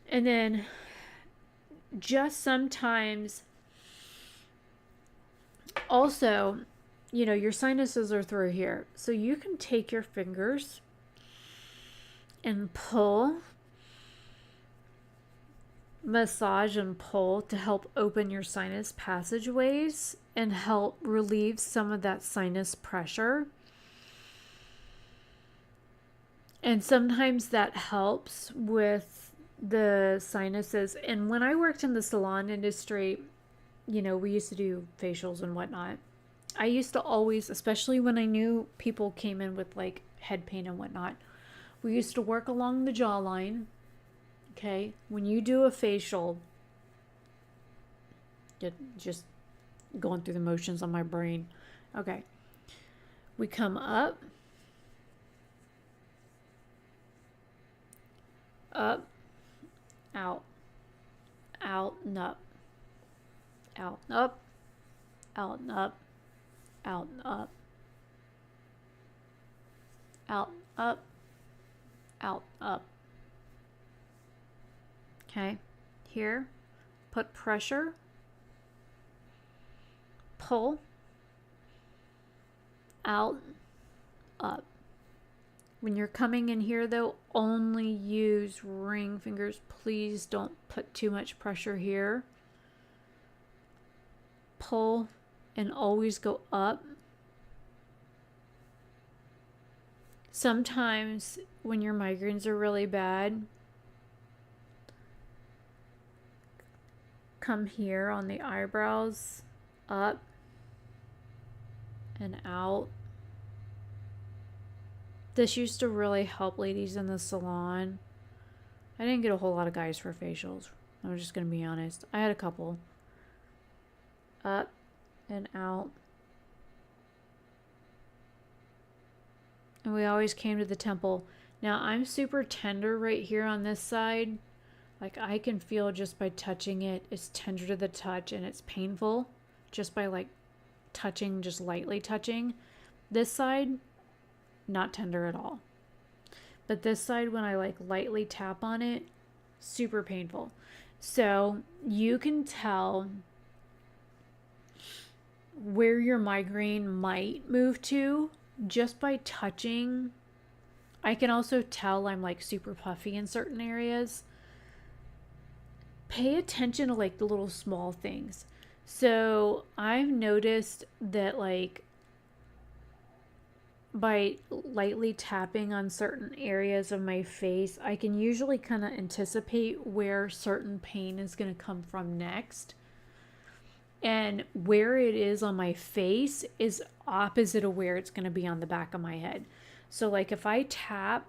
Speaker 1: And then just sometimes also, you know, your sinuses are through here. So you can take your fingers and pull, massage and pull to help open your sinus passageways and help relieve some of that sinus pressure. And sometimes that helps with the sinuses. And when I worked in the salon industry, you know, we used to do facials and whatnot. I used to always, especially when I knew people came in with like head pain and whatnot, we used to work along the jawline. Okay. When you do a facial, just going through the motions on my brain. Okay. We come up, out, out and up, out and up, out and up, out and up, out and up, out and up. Okay, here, put pressure, pull, out, up. When you're coming in here though, only use ring fingers. Please don't put too much pressure here. Pull and always go up. Sometimes when your migraines are really bad, come here on the eyebrows, up and out. This used to really help ladies in the salon. I didn't get a whole lot of guys for facials. I'm just going to be honest. I had a couple. Up and out. And we always came to the temple. Now I'm super tender right here on this side. Like I can feel just by touching it. It's tender to the touch and it's painful just by like touching, just lightly touching. This side, not tender at all. But this side, when I like lightly tap on it, super painful. So you can tell where your migraine might move to just by touching. I can also tell I'm like super puffy in certain areas. Pay attention to like the little small things. So I've noticed that like by lightly tapping on certain areas of my face, I can usually kind of anticipate where certain pain is going to come from next. And where it is on my face is opposite of where it's going to be on the back of my head. So like if I tap,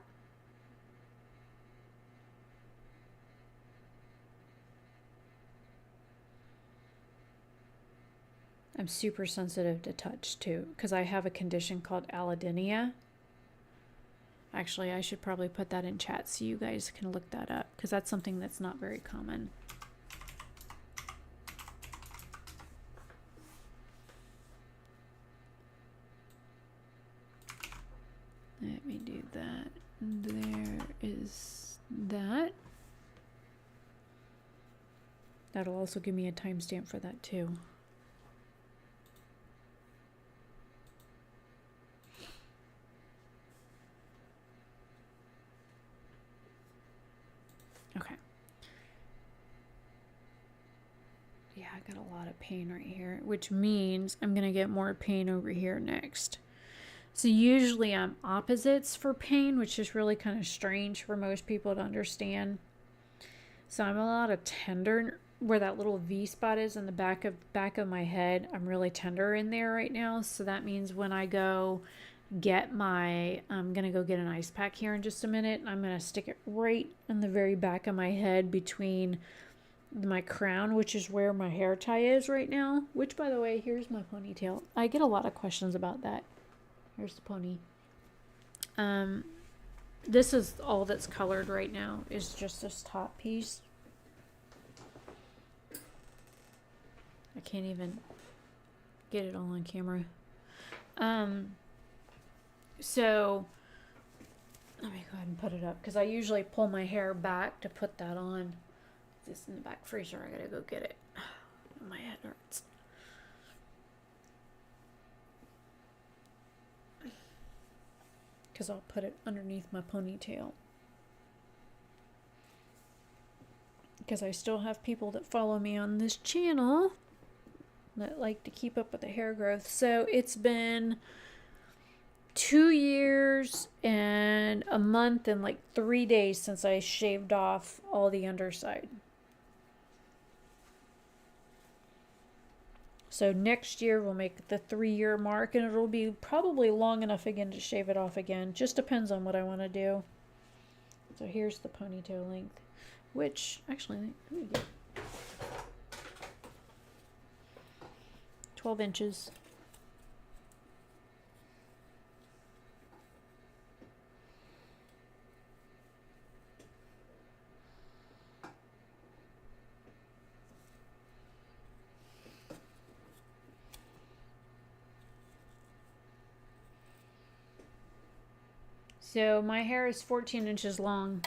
Speaker 1: I'm super sensitive to touch too, because I have a condition called allodynia. Actually, I should probably put that in chat so you guys can look that up, because that's something that's not very common. Let me do that. There is that. That'll also give me a timestamp for that too. Okay. Yeah, I got a lot of pain right here, which means I'm going to get more pain over here next. So usually I'm opposites for pain, which is really kind of strange for most people to understand. So I'm a lot of tender where that little V spot is in the back of my head. I'm really tender in there right now. So that means when I go get I'm going to go get an ice pack here in just a minute. And I'm going to stick it right in the very back of my head between my crown, which is where my hair tie is right now. Which, by the way, here's my ponytail. I get a lot of questions about that. Here's the pony. This is all that's colored right now, is just this top piece. I can't even get it all on camera. So let me go ahead and put it up, because I usually pull my hair back to put that on. It's in the back freezer. I gotta go get it. My head hurts. Because I'll put it underneath my ponytail. Because I still have people that follow me on this channel that like to keep up with the hair growth. So it's been 2 years and a month and like 3 days since I shaved off all the underside. So next year we'll make the 3-year mark, and it'll be probably long enough again to shave it off again. Just depends on what I want to do. So here's the ponytail length, which actually, let me get 12 inches. So my hair is 14 inches long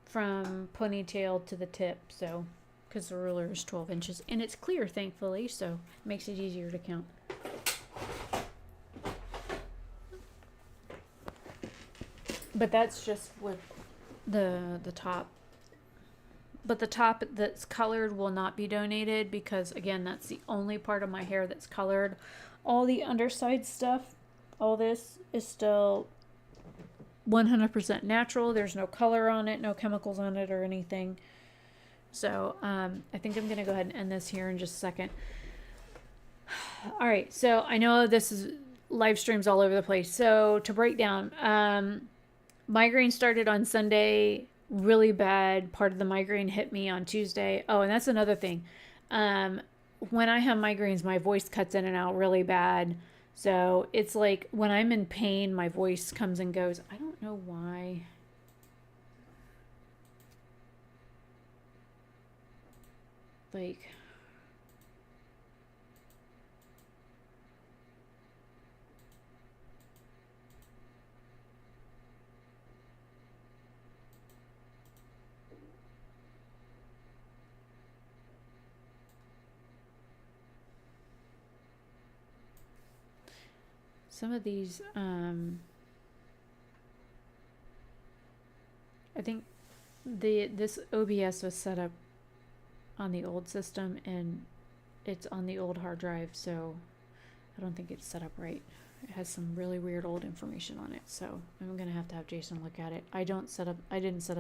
Speaker 1: from ponytail to the tip, so because the ruler is 12 inches. And it's clear, thankfully, so it makes it easier to count. But that's just with the top. But the top that's colored will not be donated, because, again, that's the only part of my hair that's colored. All the underside stuff, all this is still 100% natural. There's no color on it, no chemicals on it or anything. So I think I'm going to go ahead and end this here in just a second. All right. So I know this is live streams all over the place. So to break down, migraine started on Sunday, really bad. Part of the migraine hit me on Tuesday. Oh, and that's another thing. When I have migraines, my voice cuts in and out really bad. So it's like when I'm in pain, my voice comes and goes. I don't know why. Like, some of these, I think this OBS was set up on the old system and it's on the old hard drive, so I don't think it's set up right. It has some really weird old information on it, so I'm gonna have to have Jason look at it. I didn't set up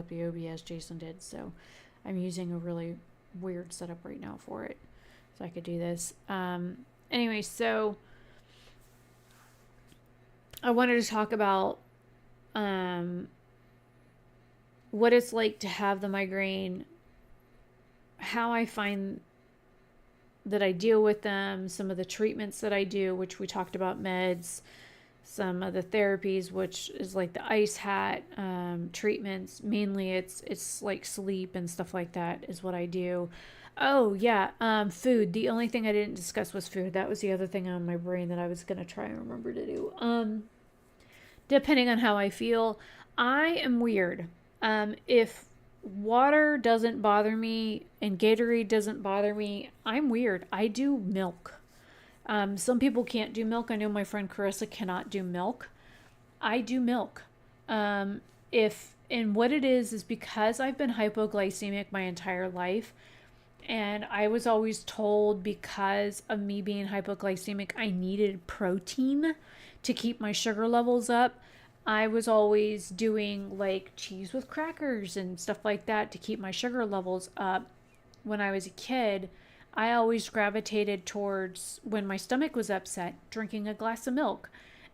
Speaker 1: the OBS, Jason did, so I'm using a really weird setup right now for it, so I could do this. Anyway, so I wanted to talk about what it's like to have the migraine, how I find that I deal with them, some of the treatments that I do, which we talked about, meds, some of the therapies, which is like the ice hat treatments. Mainly it's like sleep and stuff like that is what I do. Oh yeah, food. The only thing I didn't discuss was food. That was the other thing on my brain that I was gonna try and remember to do. Depending on how I feel, I am weird. If water doesn't bother me and Gatorade doesn't bother me, I'm weird. I do milk. Some people can't do milk. I know my friend Carissa cannot do milk. I do milk. And what it is because I've been hypoglycemic my entire life. And I was always told because of me being hypoglycemic, I needed protein to keep my sugar levels up. I was always doing like cheese with crackers and stuff like that to keep my sugar levels up. When I was a kid, I always gravitated towards, when my stomach was upset, drinking a glass of milk.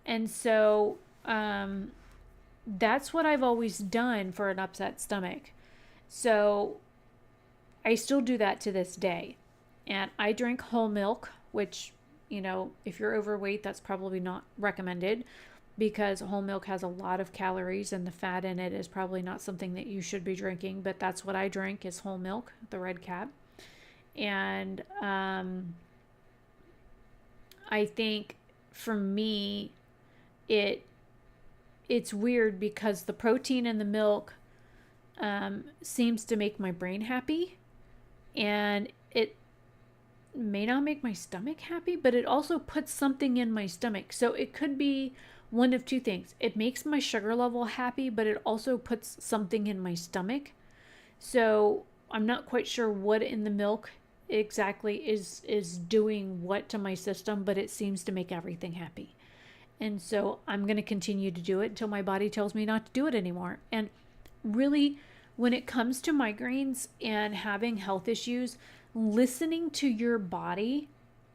Speaker 1: And so that's what I've always done for an upset stomach. So I still do that to this day. And I drink whole milk, which, if you're overweight, that's probably not recommended because whole milk has a lot of calories and the fat in it is probably not something that you should be drinking. But that's what I drink is whole milk, the red cap. And I think for me, it's weird because the protein in the milk seems to make my brain happy. And it may not make my stomach happy, but it also puts something in my stomach. So it could be one of two things. It makes my sugar level happy, but it also puts something in my stomach. So I'm not quite sure what in the milk exactly is doing what to my system, but it seems to make everything happy. And so I'm going to continue to do it until my body tells me not to do it anymore. And really, when it comes to migraines and having health issues, listening to your body,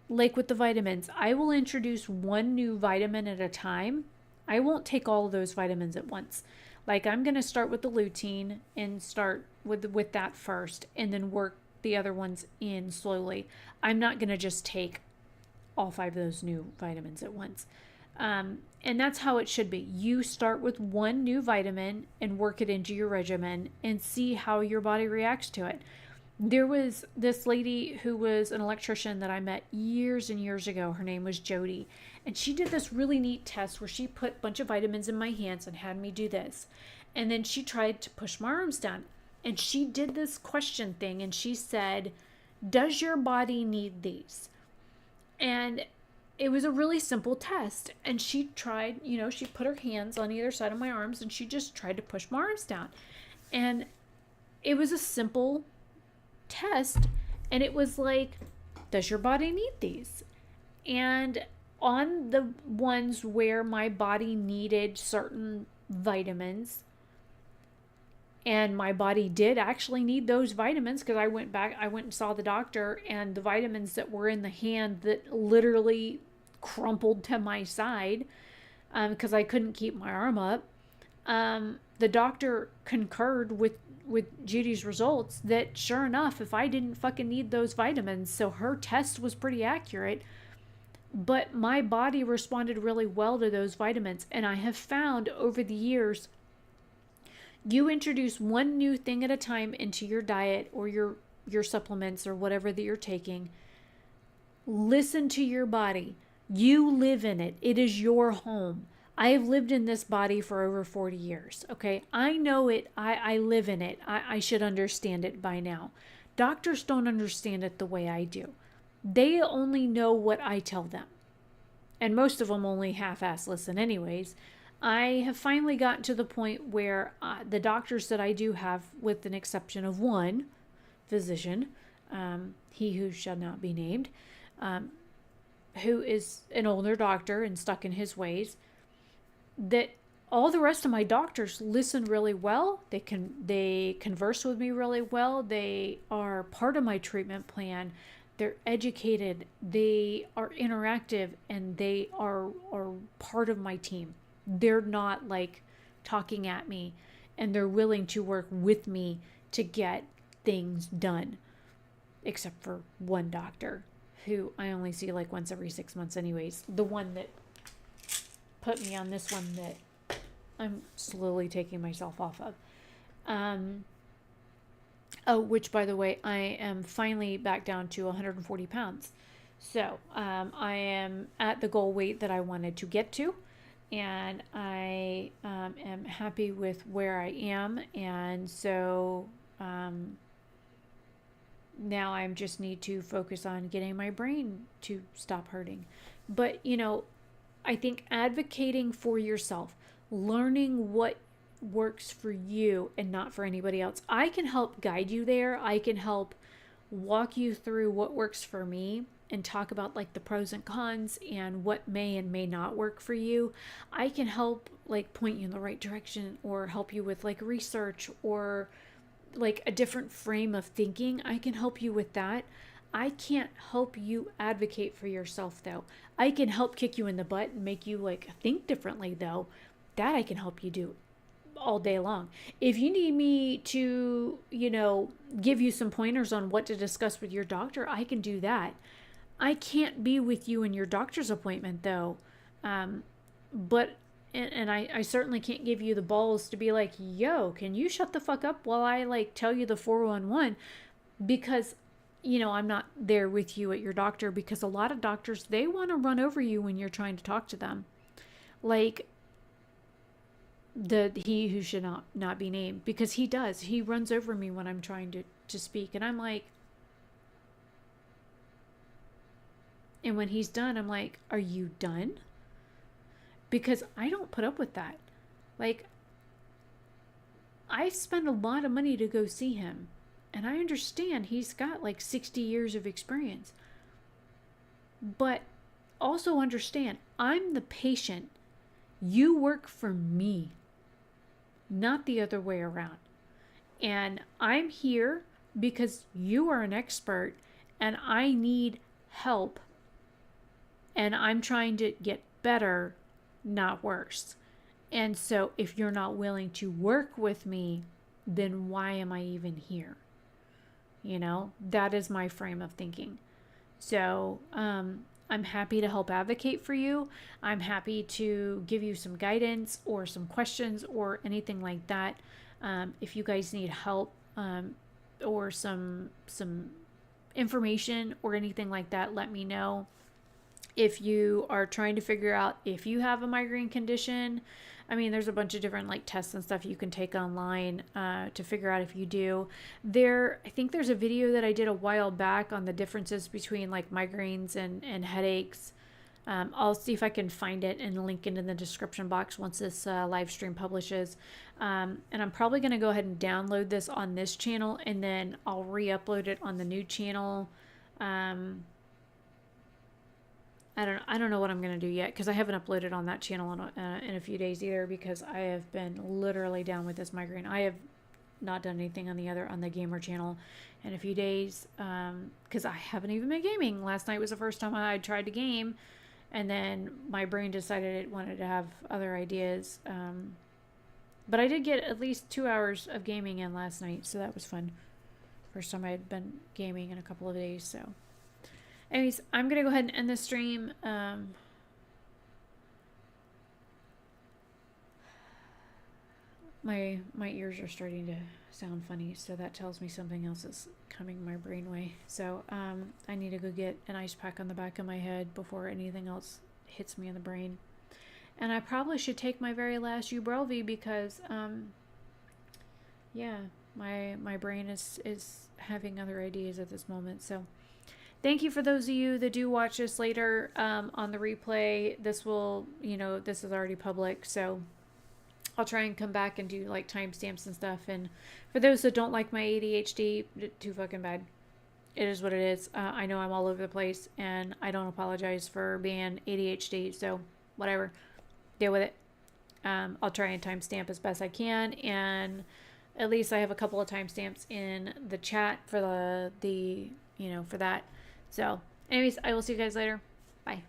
Speaker 1: like with the vitamins, I will introduce one new vitamin at a time. I won't take all of those vitamins at once. Like I'm going to start with the lutein and start with that first and then work the other ones in slowly. I'm not going to just take all 5 of those new vitamins at once. And that's how it should be. You start with one new vitamin and work it into your regimen and see how your body reacts to it. There was this lady who was an electrician that I met years and years ago. Her name was Jody. And she did this really neat test where she put a bunch of vitamins in my hands and had me do this. And then she tried to push my arms down. And she did this question thing and she said, "Does your body need these?" And it was a really simple test. And she tried, she put her hands on either side of my arms and she just tried to push my arms down. And it was a simple test. And it was like, does your body need these? And on the ones where my body needed certain vitamins, and my body did actually need those vitamins because I went and saw the doctor, and the vitamins that were in the hand that literally crumpled to my side because I couldn't keep my arm up. The doctor concurred with Judy's results that sure enough, if I didn't fucking need those vitamins, so her test was pretty accurate, but my body responded really well to those vitamins. And I have found over the years, you introduce one new thing at a time into your diet or your supplements or whatever that you're taking. Listen to your body. You live in it. It is your home. I have lived in this body for over 40 years. Okay. I know it. I live in it. I should understand it by now. Doctors don't understand it the way I do. They only know what I tell them. And most of them only half-ass listen anyways. I have finally gotten to the point where the doctors that I do have, with an exception of one physician, he who shall not be named, who is an older doctor and stuck in his ways, that all the rest of my doctors listen really well. They converse with me really well. They are part of my treatment plan. They're educated. They are interactive, and they are part of my team. They're not like talking at me, and they're willing to work with me to get things done, except for one doctor who I only see like once every 6 months anyways. The one that put me on this one that I'm slowly taking myself off of. Which, by the way, I am finally back down to 140 pounds. So I am at the goal weight that I wanted to get to, and I am happy with where I am. And so now I just need to focus on getting my brain to stop hurting. But, I think advocating for yourself, learning what works for you and not for anybody else. I can help guide you there. I can help walk you through what works for me and talk about like the pros and cons and what may and may not work for you. I can help like point you in the right direction, or help you with like research or like a different frame of thinking. I can help you with that. I can't help you advocate for yourself though. I can help kick you in the butt and make you like think differently though. That I can help you do all day long. If you need me to, give you some pointers on what to discuss with your doctor, I can do that. I can't be with you in your doctor's appointment though. But I certainly can't give you the balls to be like, yo, can you shut the fuck up while I like tell you the 411? Because I'm not there with you at your doctor, because a lot of doctors, they want to run over you when you're trying to talk to them. Like he who should not be named, because he does. He runs over me when I'm trying to speak, and I'm like, and when he's done, I'm like, are you done? Because I don't put up with that. Like, I spend a lot of money to go see him. And I understand he's got like 60 years of experience. But also understand, I'm the patient. You work for me, not the other way around. And I'm here because you are an expert and I need help. And I'm trying to get better, not worse. And so if you're not willing to work with me, then why am I even here? That is my frame of thinking. So I'm happy to help advocate for you. I'm happy to give you some guidance or some questions or anything like that. If you guys need help or some information or anything like that, let me know. If you are trying to figure out if you have a migraine condition, there's a bunch of different like tests and stuff you can take online to figure out if you do. I think there's a video that I did a while back on the differences between like migraines and headaches. I'll see if I can find it and link it in the description box once this live stream publishes. And I'm probably going to go ahead and download this on this channel, and then I'll re-upload it on the new channel. I don't know what I'm gonna do yet because I haven't uploaded on that channel in a few days either because I have been literally down with this migraine. I have not done anything on the gamer channel in a few days because I haven't even been gaming. Last night was the first time I tried to game, and then my brain decided it wanted to have other ideas. But I did get at least 2 hours of gaming in last night, so that was fun. First time I had been gaming in a couple of days. So anyways, I'm gonna go ahead and end this stream. My ears are starting to sound funny, so that tells me something else is coming my brain way. So I need to go get an ice pack on the back of my head before anything else hits me in the brain. And I probably should take my very last Ubrelvy because yeah, my brain is having other ideas at this moment. So thank you for those of you that do watch this later on the replay. This will, this is already public, so I'll try and come back and do like timestamps and stuff. And for those that don't like my ADHD, too fucking bad. It is what it is. I know I'm all over the place, and I don't apologize for being ADHD. So whatever, deal with it. I'll try and timestamp as best I can, and at least I have a couple of timestamps in the chat for the for that. So, anyways, I will see you guys later. Bye.